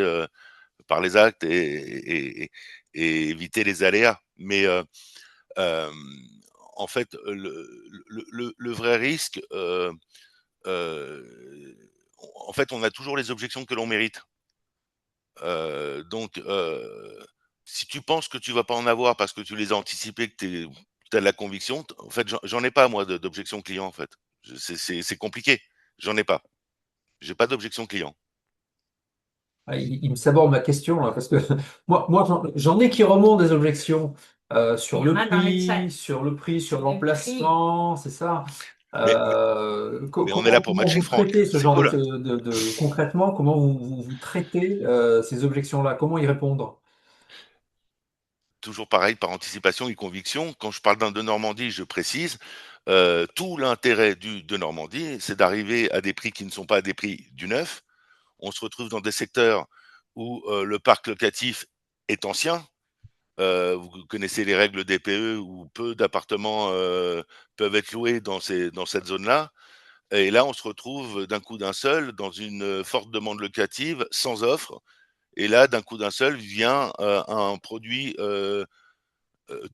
par les actes et éviter les aléas. Mais euh, en fait, le vrai risque, en fait, on a toujours les objections que l'on mérite. Donc, si tu penses que tu vas pas en avoir parce que tu les as anticipés, que tu as de la conviction, en fait, j'en ai pas moi d'objection client en fait. C'est compliqué. J'en ai pas. J'ai pas d'objection client. Ah, il me saborde ma question là, parce que moi j'en ai qui remontent des objections Il sur y en le a dans le chat. prix, sur le prix, sur Sur le prix. l'emplacement, c'est ça. Mais on est là pour Comment vous matcher Franck. traitez ce C'est genre cool. concrètement, comment vous traitez ces objections-là? Comment y répondre? Toujours pareil par anticipation et conviction. Quand je parle d'un de Normandie, je précise, tout l'intérêt du de Normandie, c'est d'arriver à des prix qui ne sont pas des prix du neuf. On se retrouve dans des secteurs où le parc locatif est ancien. Vous connaissez les règles des PE où peu d'appartements peuvent être loués dans cette zone-là. Et là, on se retrouve d'un coup d'un seul dans une forte demande locative sans offre. Et là, d'un coup d'un seul, vient un produit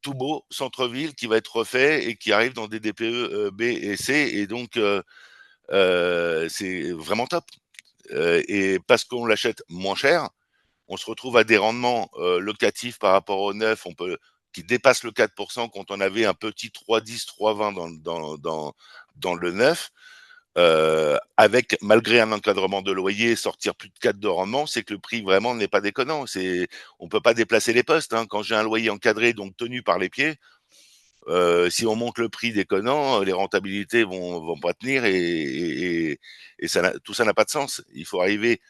tout beau, centre-ville, qui va être refait et qui arrive dans des DPE B et C. Et donc, c'est vraiment top. Et parce qu'on l'achète moins cher, on se retrouve à des rendements locatifs par rapport au neuf, qui dépassent le 4% quand on avait un petit 3,10, 3,20 dans le neuf. Avec malgré un encadrement de loyer, sortir plus de 4 de rendement, c'est que le prix vraiment n'est pas déconnant. On peut pas déplacer les postes. Hein. Quand j'ai un loyer encadré, donc tenu par les pieds, si on monte le prix déconnant, les rentabilités vont pas tenir et tout ça n'a pas de sens. Il faut arriver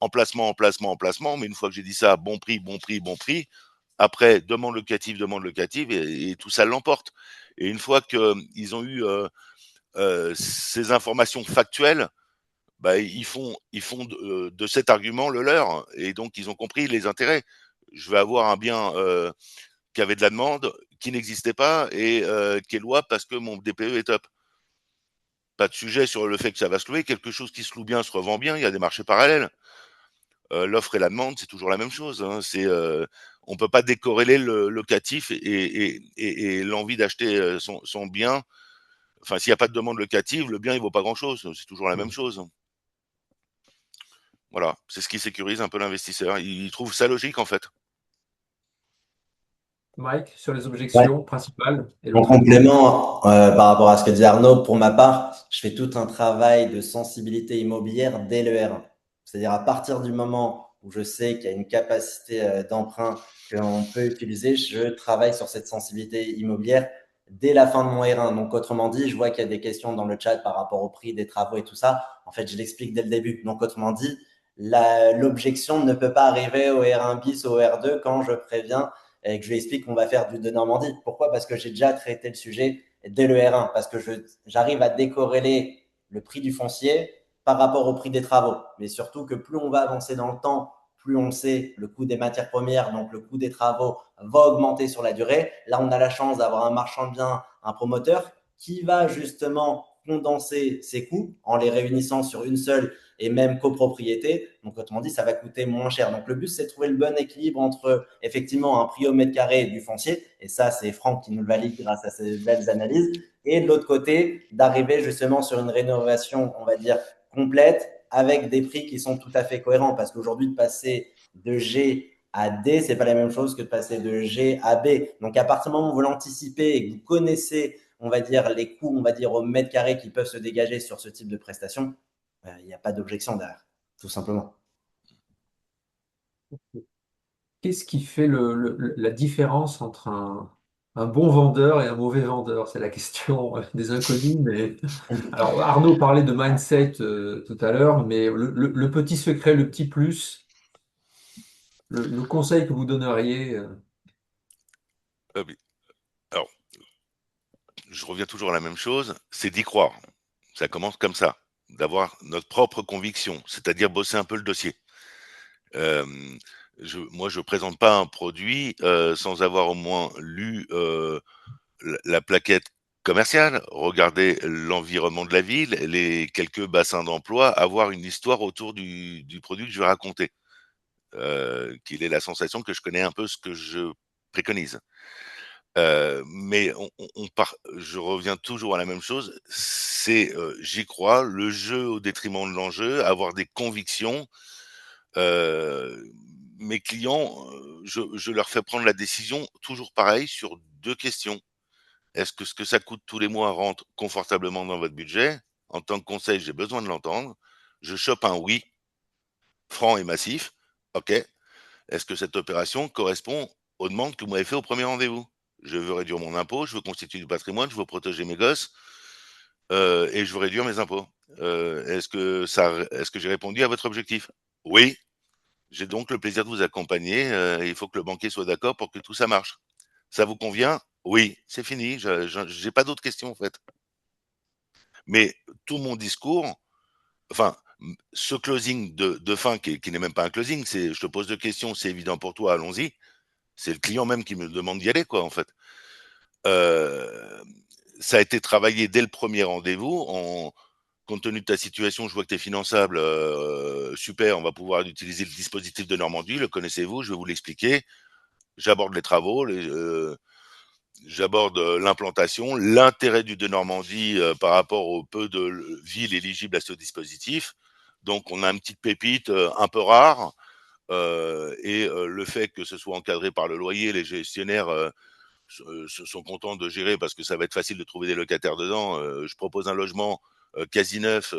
emplacement, emplacement, emplacement. Mais une fois que j'ai dit ça, bon prix, bon prix, bon prix. Après, demande locative et tout ça l'emporte. Et une fois qu'ils ont eu ces informations factuelles, bah, ils font de cet argument le leur. Et donc, ils ont compris les intérêts. Je vais avoir un bien qui avait de la demande, qui n'existait pas et qui est louable parce que mon DPE est top. Pas de sujet sur le fait que ça va se louer. Quelque chose qui se loue bien se revend bien. Il y a des marchés parallèles. L'offre et la demande, c'est toujours la même chose. Hein. On peut pas décorréler le locatif et l'envie d'acheter son bien. Enfin, s'il n'y a pas de demande locative, le bien il vaut pas grand-chose. C'est toujours la même chose. Voilà, c'est ce qui sécurise un peu l'investisseur. Il trouve ça logique en fait. Mike, sur les Ouais. objections principales et le En traitement. complément, par rapport à ce que disait Arnaud, pour ma part, je fais tout un travail de sensibilité immobilière dès le R1. C'est-à-dire à partir du moment où je sais qu'il y a une capacité d'emprunt qu'on peut utiliser, je travaille sur cette sensibilité immobilière dès la fin de mon R1. Donc, autrement dit, je vois qu'il y a des questions dans le chat par rapport au prix des travaux et tout ça. En fait, je l'explique dès le début. Donc, autrement dit, l'objection ne peut pas arriver au R1 bis, au R2 quand je préviens et que je lui explique qu'on va faire du de Normandie. Pourquoi? Parce que j'ai déjà traité le sujet dès le R1, parce que j'arrive à décorréler le prix du foncier par rapport au prix des travaux. Mais surtout que plus on va avancer dans le temps, plus on le sait, le coût des matières premières, donc le coût des travaux, va augmenter sur la durée. Là, on a la chance d'avoir un marchand de biens, un promoteur, qui va justement condenser ses coûts en les réunissant sur une seule et même copropriété. Donc, autrement dit, ça va coûter moins cher. Donc, le but, c'est de trouver le bon équilibre entre effectivement un prix au mètre carré du foncier. Et ça, c'est Franck qui nous le valide grâce à ses belles analyses. Et de l'autre côté, d'arriver justement sur une rénovation, on va dire, complète avec des prix qui sont tout à fait cohérents. Parce qu'aujourd'hui, de passer de G à D, c'est pas la même chose que de passer de G à B. Donc, à partir du moment où vous l'anticipez et que vous connaissez, on va dire, les coûts, on va dire, au mètre carré qui peuvent se dégager sur ce type de prestation, il n'y a pas d'objection derrière, tout simplement. Qu'est-ce qui fait la différence entre un bon vendeur et un mauvais vendeur? C'est la question des inconnus. Mais alors Arnaud parlait de mindset tout à l'heure, mais le petit secret, le petit plus, le conseil que vous donneriez. Oui. Alors, je reviens toujours à la même chose, c'est d'y croire. Ça commence comme ça, d'avoir notre propre conviction, c'est-à-dire bosser un peu le dossier. Euh, moi, je présente pas un produit sans avoir au moins lu la plaquette commerciale, regarder l'environnement de la ville, les quelques bassins d'emploi, avoir une histoire autour du produit que je vais raconter, qu'il ait la sensation que je connais un peu ce que je préconise. Mais je reviens toujours à la même chose, c'est j'y crois, le jeu au détriment de l'enjeu, avoir des convictions. Euh, Mes clients, je leur fais prendre la décision toujours pareil sur deux questions. Est-ce que ce que ça coûte tous les mois rentre confortablement dans votre budget? En tant que conseil, j'ai besoin de l'entendre. Je chope un oui, franc et massif. OK. Est-ce que cette opération correspond aux demandes que vous m'avez fait au premier rendez-vous? Je veux réduire mon impôt, je veux constituer du patrimoine, je veux protéger mes gosses, et je veux réduire mes impôts. Est-ce que j'ai répondu à votre objectif? Oui. J'ai donc le plaisir de vous accompagner. Il faut que le banquier soit d'accord pour que tout ça marche. Ça vous convient? Oui, c'est fini. J'ai pas d'autres questions en fait. Mais tout mon discours, enfin, ce closing de fin qui n'est même pas un closing, c'est je te pose deux questions, c'est évident pour toi, allons-y. C'est le client même qui me demande d'y aller, quoi, en fait. Euh, Ça a été travaillé dès le premier rendez-vous. Compte tenu de ta situation, je vois que tu es finançable. Super, on va pouvoir utiliser le dispositif de Normandie. Le connaissez-vous? Je vais vous l'expliquer. J'aborde les travaux, j'aborde l'implantation, l'intérêt du de Normandie par rapport au peu de villes éligibles à ce dispositif. Donc, on a une petite pépite un peu rare. Le fait que ce soit encadré par le loyer, les gestionnaires sont contents de gérer parce que ça va être facile de trouver des locataires dedans. Je propose un logement quasi neuf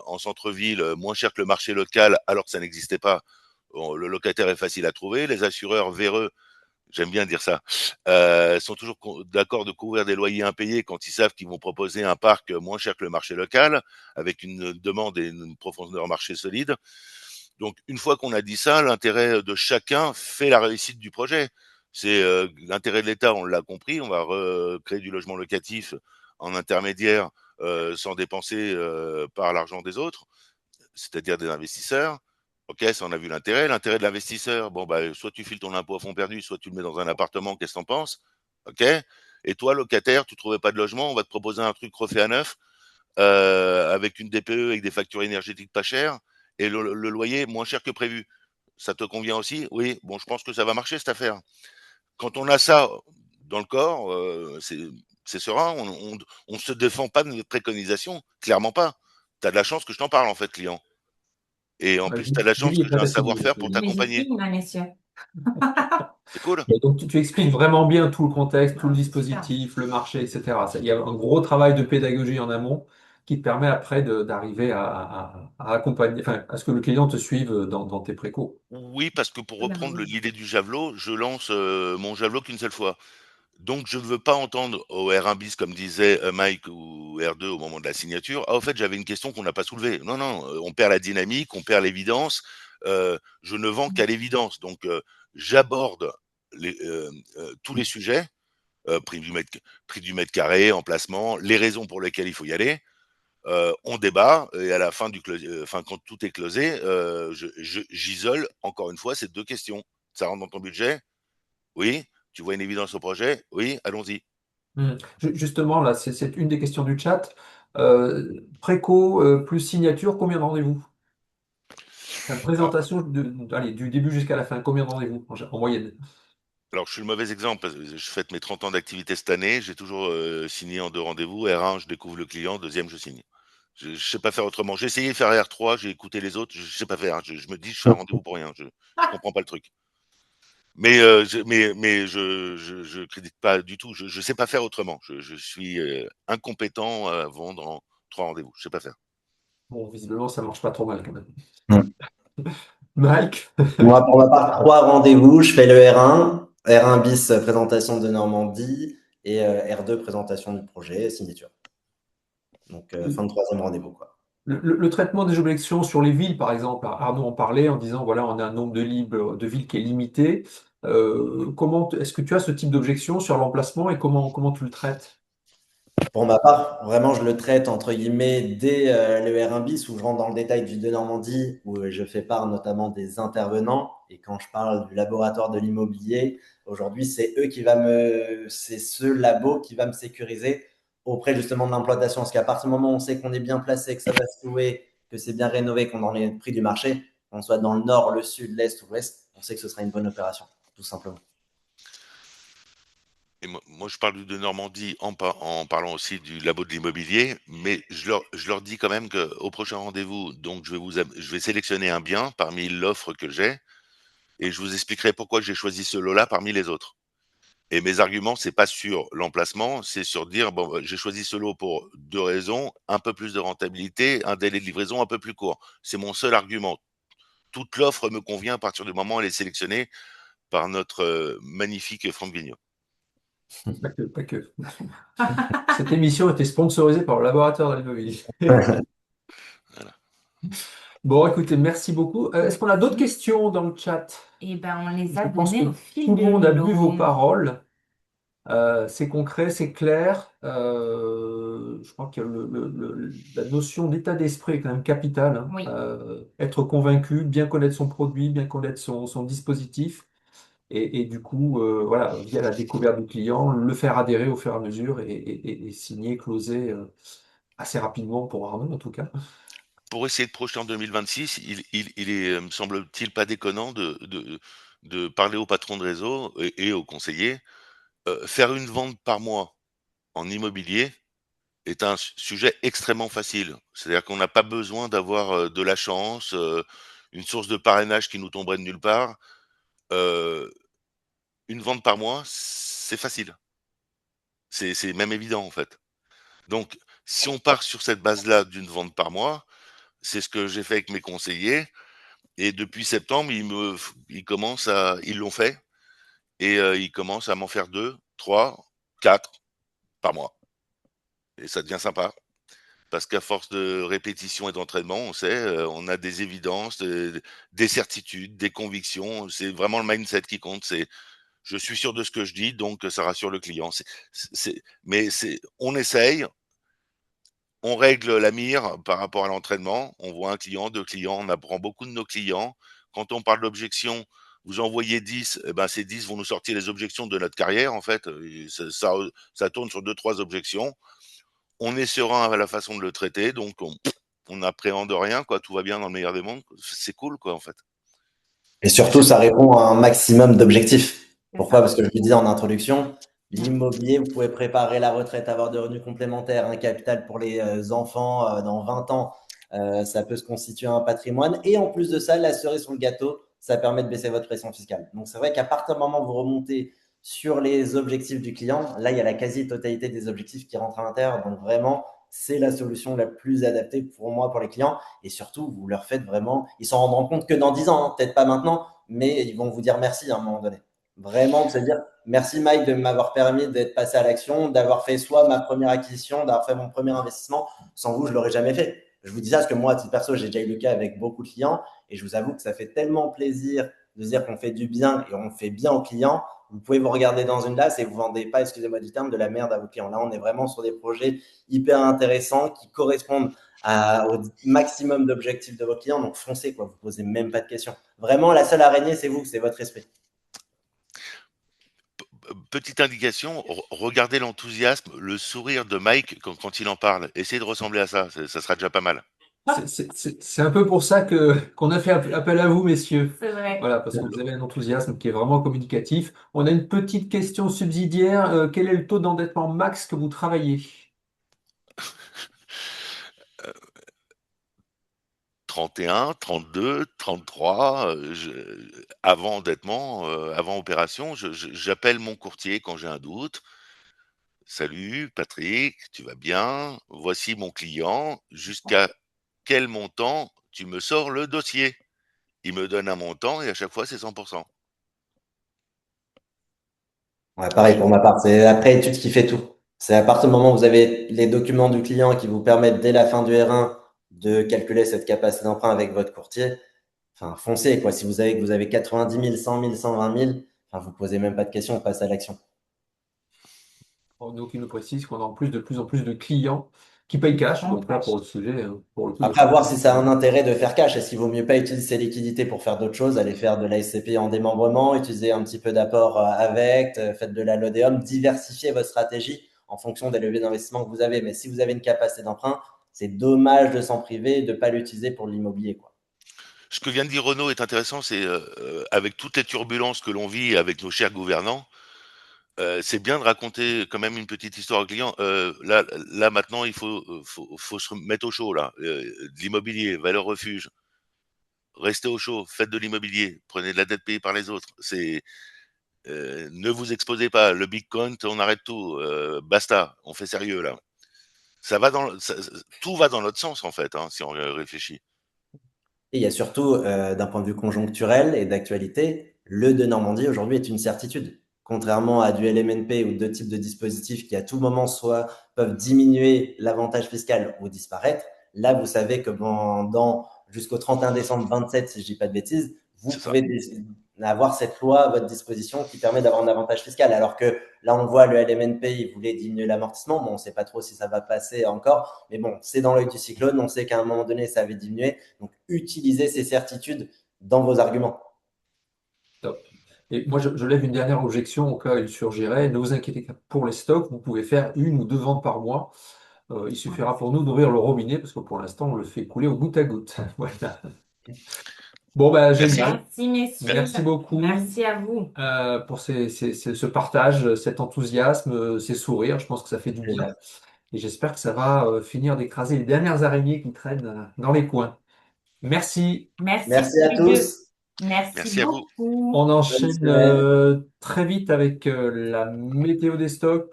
en centre-ville, moins cher que le marché local, alors que ça n'existait pas. Bon, le locataire est facile à trouver. Les assureurs véreux, j'aime bien dire ça, sont toujours d'accord de couvrir des loyers impayés quand ils savent qu'ils vont proposer un parc moins cher que le marché local, avec une demande et une profondeur marché solide. Donc, une fois qu'on a dit ça, l'intérêt de chacun fait la réussite du projet. C'est l'intérêt de l'État, on l'a compris, on va créer du logement locatif en intermédiaire sans dépenser par l'argent des autres, c'est-à-dire des investisseurs. Ok, ça on a vu l'intérêt. L'intérêt de l'investisseur, bon bah soit tu files ton impôt à fond perdu, soit tu le mets dans un appartement, qu'est-ce que t'en penses? Ok. Et toi, locataire, tu trouvais pas de logement, on va te proposer un truc refait à neuf, avec une DPE, avec des factures énergétiques pas chères, et le loyer moins cher que prévu. Ça te convient aussi? Oui, bon, je pense que ça va marcher cette affaire. Quand on a ça dans le corps, c'est serein, on se défend pas de notre préconisation, clairement pas. Tu as de la chance que je t'en parle en fait, client. Et en plus, tu as de la chance Julie que est j'ai prête un à signer. savoir-faire pour t'accompagner. Légitime, hein, messieurs. C'est cool. Et donc, tu expliques vraiment bien tout le contexte, tout le C'est ça. dispositif, le marché, etc. Il y a un gros travail de pédagogie en amont qui te permet après d'arriver à accompagner, enfin, à ce que le client te suive dans tes précaux. Oui, parce que pour Totalement. reprendre l'idée du javelot, je lance mon javelot qu'une seule fois. Donc, je ne veux pas entendre au R1 bis, comme disait Mike, ou R2 au moment de la signature. Ah, au fait, j'avais une question qu'on n'a pas soulevée. Non, non, on perd la dynamique, on perd l'évidence. Je ne vends qu'à l'évidence. Donc, j'aborde tous les sujets, euh, prix du mètre, prix du mètre carré, emplacement, les raisons pour lesquelles il faut y aller. On débat et à la fin enfin, quand tout est closé, j'isole encore une fois ces deux questions. Ça rentre dans ton budget? Oui. Tu vois une évidence au projet? Oui, allons-y. Justement, là, c'est une des questions du chat. Préco plus signature, combien de rendez-vous? Enfin, Alors, présentation allez, du début jusqu'à la fin, combien de rendez-vous en moyenne? alors, je suis le mauvais exemple parce que je fête mes 30 ans d'activité cette année. J'ai toujours signé en 2 rendez-vous. R1, je découvre le client. Deuxième, je signe. Je sais pas faire autrement. J'ai essayé de faire R3, j'ai écouté les autres. Je sais pas faire. Je me dis, je fais un rendez-vous pour rien. Je comprends pas le truc. Mais je critique pas du tout. Je sais pas faire autrement. Je suis incompétent à vendre en 3 rendez-vous. Je sais pas faire. Bon, visiblement, ça marche pas trop mal quand même. Hmm. Mike? Moi, pour ma part, 3 rendez-vous. Je fais le R1, R1 bis présentation de Normandie et R2 présentation du projet, signature. Donc, fin de 3e rendez-vous, quoi. Le traitement des objections sur les villes, par exemple, Arnaud en parlait en disant, voilà, on a un nombre de villes qui est limité. Est-ce que tu as ce type d'objection sur l'emplacement et comment tu le traites? Pour ma part, vraiment, je le traite entre guillemets dès le R1 bis où je rentre dans le détail du de Normandie, où je fais part notamment des intervenants. Et quand je parle du laboratoire de l'immobilier, aujourd'hui, c'est ce labo qui va me sécuriser auprès justement de l'implantation. Parce qu'à partir du moment où on sait qu'on est bien placé, que ça va se louer, que c'est bien rénové, qu'on en est le prix du marché, qu'on soit dans le nord, le sud, l'est ou l'ouest, on sait que ce sera une bonne opération, tout simplement. Et moi, je parle de Normandie en parlant aussi du labo de l'immobilier, mais je leur dis quand même qu'au prochain rendez-vous, donc je vais sélectionner un bien parmi l'offre que j'ai, et je vous expliquerai pourquoi j'ai choisi ce lot-là parmi les autres. Et mes arguments, c'est pas sur l'emplacement, c'est sur dire, bon, j'ai choisi ce lot pour 2 raisons, un peu plus de rentabilité, un délai de livraison un peu plus court. C'est mon seul argument. Toute l'offre me convient à partir du moment où elle est sélectionnée par notre magnifique Franck Vigneault. Pas que, pas que. Cette émission était sponsorisée par le laboratoire de l'immobilier. Voilà. Bon, écoutez, merci beaucoup. Est-ce qu'on a d'autres questions dans le chat? Eh ben, on les Je a pense donnés que au fil tout le de monde a bu vos l'eau. paroles. C'est concret, c'est clair. Je crois que la notion d'état d'esprit est quand même capitale, hein. Oui, Être convaincu, bien connaître son produit, bien connaître son dispositif. Et du coup, voilà, via la découverte du client, le faire adhérer au fur et à mesure et signer, closer assez rapidement pour Arnaud en tout cas. Pour essayer de projeter en 2026, il est, me semble-t-il, pas déconnant de parler au patron de réseau et aux conseillers. Faire une vente par mois en immobilier est un sujet extrêmement facile. C'est-à-dire qu'on n'a pas besoin d'avoir de la chance, une source de parrainage qui nous tomberait de nulle part. Euh, une vente par mois, c'est facile. C'est même évident en fait. Donc, si on part sur cette base-là d'une vente par mois, c'est ce que j'ai fait avec mes conseillers. Et depuis septembre, ils l'ont fait et ils commencent à m'en faire 2, 3, 4 par mois. Et ça devient sympa parce qu'à force de répétition et d'entraînement, on sait, on a des évidences, des certitudes, des convictions. C'est vraiment le mindset qui compte. C'est je suis sûr de ce que je dis, donc ça rassure le client. On essaye, on règle la mire par rapport à l'entraînement. On voit un client, 2 clients, on apprend beaucoup de nos clients. Quand on parle d'objections, vous envoyez 10, eh ben, ces 10 vont nous sortir les objections de notre carrière, en fait. Et ça tourne sur 2, 3 objections. On est serein à la façon de le traiter, donc on n'appréhende rien, quoi. Tout va bien dans le meilleur des mondes. C'est cool, quoi, en fait. Et Et surtout, c'est- ça répond à un maximum d'objectifs. c'est Pourquoi? ça. Parce que je le disais en introduction, l'immobilier, vous pouvez préparer la retraite, avoir de revenus complémentaires, un capital pour les enfants dans 20 ans, ça peut se constituer un patrimoine. Et en plus de ça, la cerise sur le gâteau, ça permet de baisser votre pression fiscale. Donc c'est vrai qu'à partir du moment où vous remontez sur les objectifs du client, là, il y a la quasi-totalité des objectifs qui rentrent à l'intérieur. Donc vraiment, c'est la solution la plus adaptée pour moi, pour les clients. Et surtout, vous leur faites vraiment, ils s'en rendront compte que dans 10 ans, hein, peut-être pas maintenant, mais ils vont vous dire merci à un moment donné. Vraiment, de se dire merci Mike de m'avoir permis d'être passé à l'action, d'avoir fait soit ma première acquisition, d'avoir fait mon premier investissement. Sans vous, je ne l'aurais jamais fait. Je vous dis ça parce que moi, à titre perso, j'ai déjà eu le cas avec beaucoup de clients et je vous avoue que ça fait tellement plaisir de se dire qu'on fait du bien et on fait bien aux clients. Vous pouvez vous regarder dans une glace et vous ne vendez pas, excusez-moi du terme, de la merde à vos clients. Là, on est vraiment sur des projets hyper intéressants qui correspondent au maximum d'objectifs de vos clients. Donc, foncez, quoi. Vous ne posez même pas de questions. Vraiment, la seule araignée, c'est vous, c'est votre esprit. petite indication, regardez l'enthousiasme, le sourire de Mike quand il en parle. Essayez de ressembler à ça, ça sera déjà pas mal. C'est un peu pour ça qu'on a fait appel à vous, messieurs. C'est vrai. Voilà, parce que vous avez un enthousiasme qui est vraiment communicatif. On a une petite question subsidiaire. Quel est le taux d'endettement max que vous travaillez? 31, 32, 33, avant endettement, avant opération, j'appelle mon courtier quand j'ai un doute. Salut Patrick, tu vas bien? Voici mon client. Jusqu'à quel montant tu me sors le dossier? Il me donne un montant et à chaque fois c'est 100%. Ouais, pareil pour ma part, c'est après étude qui fait tout. C'est à partir du moment où vous avez les documents du client qui vous permettent dès la fin du R1 de calculer cette capacité d'emprunt avec votre courtier. Enfin, foncez, quoi. Si vous avez 90 000, 100 000, 120 000, enfin, vous posez même pas de questions, on passe à l'action. Donc, il nous précise qu'on a en plus de plus en plus de clients qui payent cash. Donc là, pour le sujet, pour le coup, Après, à voir si ça a un intérêt de faire cash. Est-ce qu'il vaut mieux pas utiliser ces liquidités pour faire d'autres choses, aller faire de la SCP en démembrement, utiliser un petit peu d'apport avec, faites de la LODEUM, diversifier votre stratégie en fonction des leviers d'investissement que vous avez. Mais si vous avez une capacité d'emprunt, c'est dommage de s'en priver et de ne pas l'utiliser pour l'immobilier, quoi. Ce que vient de dire Renaud est intéressant, c'est avec toutes les turbulences que l'on vit avec nos chers gouvernants, c'est bien de raconter quand même une petite histoire au client. Là maintenant, faut se mettre au chaud là. De l'immobilier, valeur refuge, restez au chaud, faites de l'immobilier, prenez de la dette payée par les autres. Ne vous exposez pas. Le Bitcoin, on arrête tout. Basta, on fait sérieux là. Ça va tout va dans l'autre sens en fait, hein, si on réfléchit. Et il y a surtout, d'un point de vue conjoncturel et d'actualité, le de Normandie aujourd'hui est une certitude. Contrairement à du LMNP ou d'autres types de dispositifs qui à tout moment soit peuvent diminuer l'avantage fiscal ou disparaître, là vous savez que dans jusqu'au 31 décembre 27, si je dis pas de bêtises, vous C'est ça. pouvez avoir cette loi à votre disposition qui permet d'avoir un avantage fiscal. Alors que là, on voit le LMNP, il voulait diminuer l'amortissement. Bon, on ne sait pas trop si ça va passer encore, mais bon, c'est dans l'œil du cyclone. On sait qu'à un moment donné, ça avait diminué. Donc, utilisez ces certitudes dans vos arguments. top. Et moi, je lève une dernière objection au cas où il surgirait. Ne vous inquiétez pas pour les stocks, vous pouvez faire une ou deux ventes par mois. Il suffira pour nous d'ouvrir le robinet parce que pour l'instant, on le fait couler au goutte à goutte. Voilà. Bon, bah, Merci. génial. Merci, messieurs. Merci beaucoup Merci à vous. pour ce partage, cet enthousiasme, ces sourires. Je pense que ça fait du bien. Et j'espère que ça va finir d'écraser les dernières araignées qui traînent dans les coins. Merci. Merci Merci à tous les deux. tous. Merci Merci à vous. beaucoup. On Bonne enchaîne semaine. très vite avec la météo des stocks.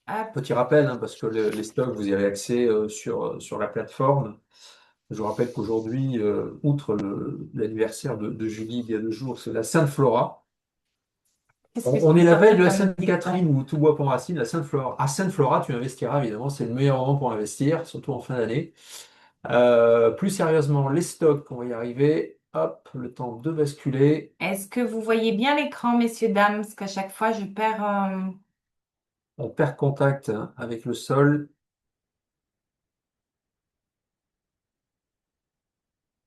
Hop, Petit rappel, hein, parce que les stocks, vous y avez accès sur la plateforme. Je vous rappelle qu'aujourd'hui, outre l'anniversaire de Julie il y a 2 jours, c'est la Sainte-Flora. qu'est-ce que On tu est la sors veille de la comme Sainte-Catherine où tout bois pour racine, la Sainte-Flora. À Sainte-Flora, tu investiras évidemment, c'est le meilleur moment pour investir, surtout en fin d'année. Plus sérieusement, les stocks, on va y arriver. Hop, le temps de basculer. Est-ce que vous voyez bien l'écran, messieurs, dames? Parce qu'à chaque fois, je perds. On perd contact avec le sol.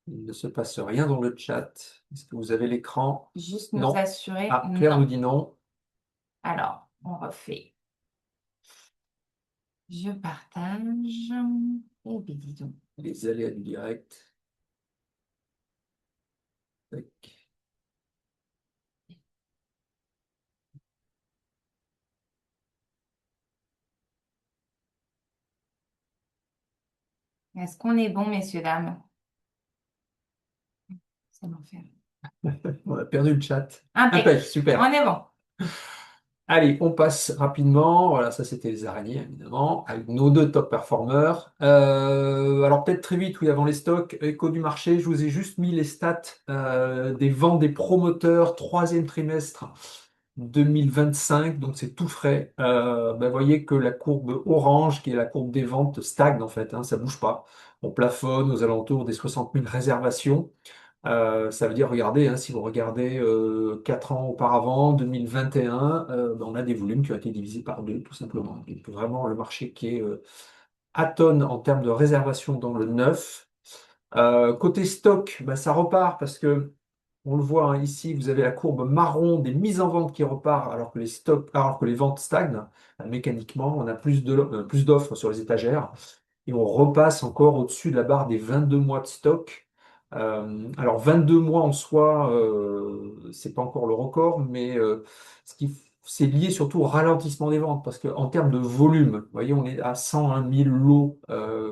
Il ne se passe rien dans le chat. Est-ce que vous avez l'écran? Juste nous Non. assurer. Ah, Claire Non. nous dit non. Alors, on refait. Je partage. Eh bien, dis donc. Les aléas du direct. Tac. Est-ce qu'on est bon, messieurs, dames? C'est l'enfer. On a perdu le chat. Impec. Impec, super. On est bon. Allez, on passe rapidement. Voilà, ça c'était les araignées, évidemment, avec nos deux top performers. Alors peut-être très vite, oui, avant les stocks, écho du marché, je vous ai juste mis les stats des ventes des promoteurs, troisième trimestre 2025, donc c'est tout frais. Vous voyez que la courbe orange, qui est la courbe des ventes, stagne en fait, hein, ça bouge pas. On plafonne aux alentours des 60 000 réservations. Ça veut dire, regardez, hein, si vous regardez 4 ans auparavant, 2021, on a des volumes qui ont été divisés par deux, tout simplement. Donc vraiment le marché qui est atone en termes de réservation dans le neuf. Côté stock, ça repart parce que On le voit hein, ici, vous avez la courbe marron des mises en vente qui repart alors que les ventes stagnent. Mécaniquement, on a plus d'offres sur les étagères et on repasse encore au-dessus de la barre des 22 mois de stock. Alors 22 mois en soi, c'est pas encore le record, mais c'est lié surtout au ralentissement des ventes parce qu'en termes de volume, vous voyez, on est à 101 000 lots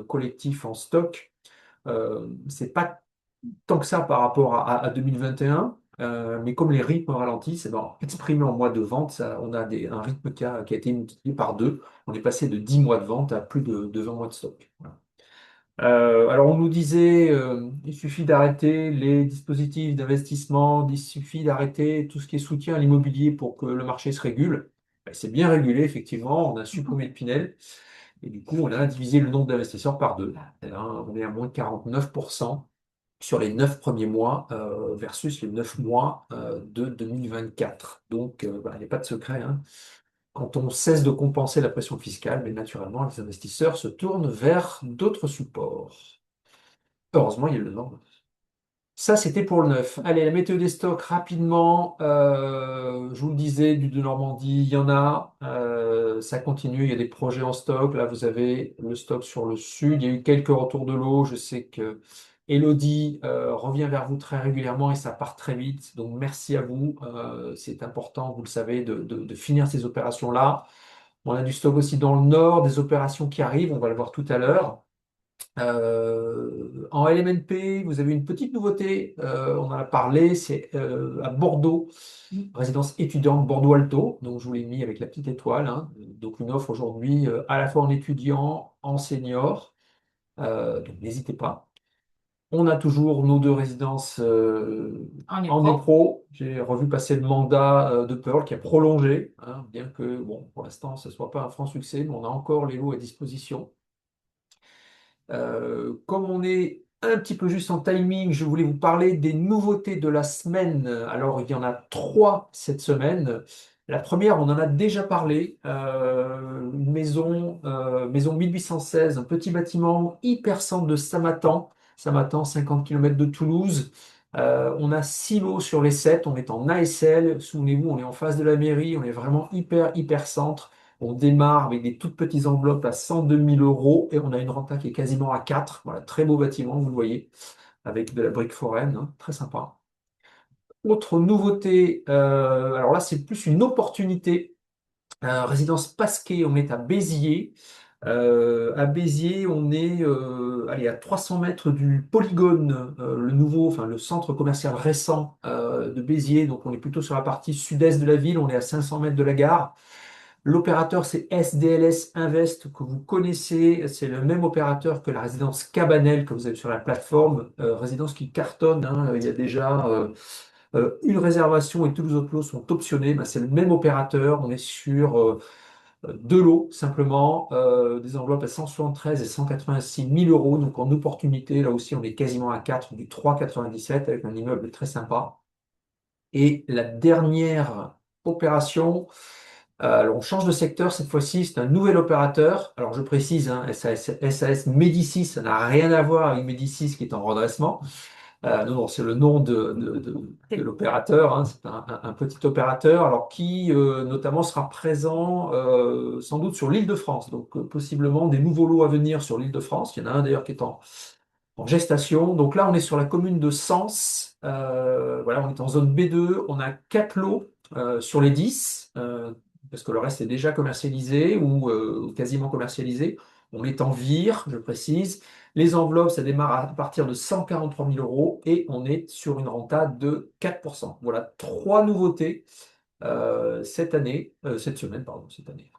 collectifs en stock. C'est pas tant que ça par rapport à 2021, mais comme les rythmes ralentissent, eh ben, exprimé en mois de vente, on a un rythme qui a été multiplié par deux. On est passé de 10 mois de vente à plus de 20 mois de stock. Voilà. Alors on nous disait, il suffit d'arrêter les dispositifs d'investissement, il suffit d'arrêter tout ce qui est soutien à l'immobilier pour que le marché se régule. Ben, c'est bien régulé, effectivement, on a supprimé le Pinel. Et du coup, on a divisé le nombre d'investisseurs par deux. Et là, on est à moins de 49% sur les 9 premiers mois versus les 9 mois de 2024. Donc, bah, il n'y a pas de secret, hein. Quand on cesse de compenser la pression fiscale, mais naturellement, les investisseurs se tournent vers d'autres supports. Heureusement, il y a le nombre. Ça, c'était pour le neuf. Allez, la météo des stocks, rapidement. Je vous le disais, du de Normandie, il y en a. Ça continue, il y a des projets en stock. Là, vous avez le stock sur le sud. Il y a eu quelques retours de l'eau. Je sais que Elodie revient vers vous très régulièrement et ça part très vite. Donc, merci à vous. C'est important, vous le savez, de finir ces opérations-là. On a du stock aussi dans le nord, des opérations qui arrivent. On va le voir tout à l'heure. En LMNP, vous avez une petite nouveauté, on en a parlé, c'est à Bordeaux, résidence étudiante Bordeaux-Alto, donc je vous l'ai mis avec la petite étoile, hein. Donc une offre aujourd'hui à la fois en étudiant, en senior, donc n'hésitez pas. On a toujours nos deux résidences en EPRO. J'ai revu passer le mandat de Pearl qui a prolongé, hein, bien que bon, pour l'instant ce ne soit pas un franc succès, mais on a encore les lots à disposition. Comme on est un petit peu juste en timing, je voulais vous parler des nouveautés de la semaine. Alors, il y en a trois cette semaine. La première, on en a déjà parlé, une maison 1816, un petit bâtiment hyper centre de Samatan. Samatan, 50 km de Toulouse. On a 6 lots sur les 7, on est en ASL. Souvenez-vous, on est en face de la mairie, on est vraiment hyper centre. On démarre avec des toutes petites enveloppes à 102 000 euros et on a une renta qui est quasiment à 4. Voilà, très beau bâtiment, vous le voyez, avec de la brique foraine, hein, très sympa. Autre nouveauté, alors là c'est plus une opportunité. Résidence Pasquet, on est à Béziers. À Béziers, on est allez, à 300 mètres du Polygone, le nouveau, enfin le centre commercial récent de Béziers. Donc on est plutôt sur la partie sud-est de la ville, on est à 500 mètres de la gare. L'opérateur, c'est SDLS Invest, que vous connaissez. C'est le même opérateur que la résidence Cabanel que vous avez sur la plateforme. Résidence qui cartonne, hein. Il y a déjà une réservation et tous les autres lots sont optionnés. Ben, c'est le même opérateur. On est sur deux lots simplement, des enveloppes à 173 et 186 000 euros. Donc en opportunité, là aussi, on est quasiment à 4 du 3,97 avec un immeuble très sympa. Et la dernière opération, alors on change de secteur cette fois-ci, c'est un nouvel opérateur. Alors je précise, hein, SAS Médicis, ça n'a rien à voir avec Médicis qui est en redressement. Non, c'est le nom de l'opérateur, hein. C'est un petit opérateur alors qui notamment sera présent sans doute sur l'Île-de-France. Donc possiblement des nouveaux lots à venir sur l'Île-de-France. Il y en a un d'ailleurs qui est en gestation. Donc là, on est sur la commune de Sens. Voilà, on est en zone B2. On a 4 lots sur les 10, parce que le reste est déjà commercialisé ou quasiment commercialisé. On est en vire, je précise. Les enveloppes, ça démarre à partir de 143 000 euros et on est sur une renta de 4%. Voilà, trois nouveautés cette semaine, pardon, cette année.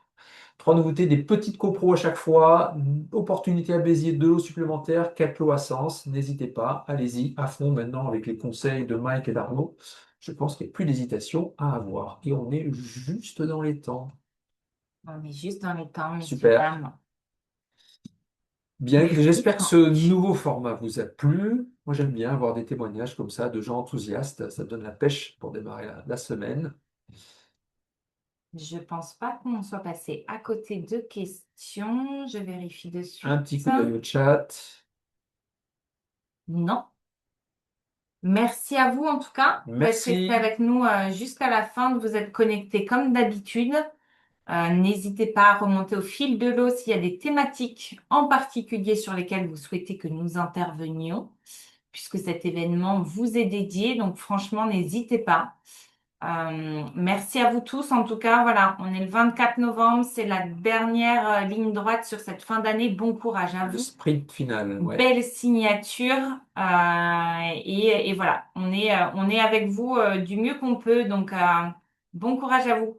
Trois nouveautés, des petites copros à chaque fois, opportunité à Béziers, 2 lots supplémentaires, 4 lots à Sens. N'hésitez pas, allez-y à fond maintenant avec les conseils de Mike et d'Arnaud. Je pense qu'il n'y a plus d'hésitation à avoir. Et on est juste dans les temps. On est juste dans les temps, messieurs, Super. dames. Bien, écoutez, j'espère que ce nouveau format vous a plu. Moi, j'aime bien avoir des témoignages comme ça de gens enthousiastes. Ça donne la pêche pour démarrer la semaine. Je pense pas qu'on soit passé à côté de questions. Je vérifie de suite. Un petit coup d'œil au chat. Non. Merci à vous en tout cas d'être Merci. resté avec nous jusqu'à la fin, de vous être connectés comme d'habitude. N'hésitez pas à remonter au fil de l'eau s'il y a des thématiques en particulier sur lesquelles vous souhaitez que nous intervenions, puisque cet événement vous est dédié. Donc franchement, n'hésitez pas. Merci à vous tous. En tout cas, voilà, on est le 24 novembre, c'est la dernière ligne droite sur cette fin d'année. Bon courage à Le vous. sprint final, ouais. Belle signature. Et voilà, on est avec vous du mieux qu'on peut. Donc, bon courage à vous.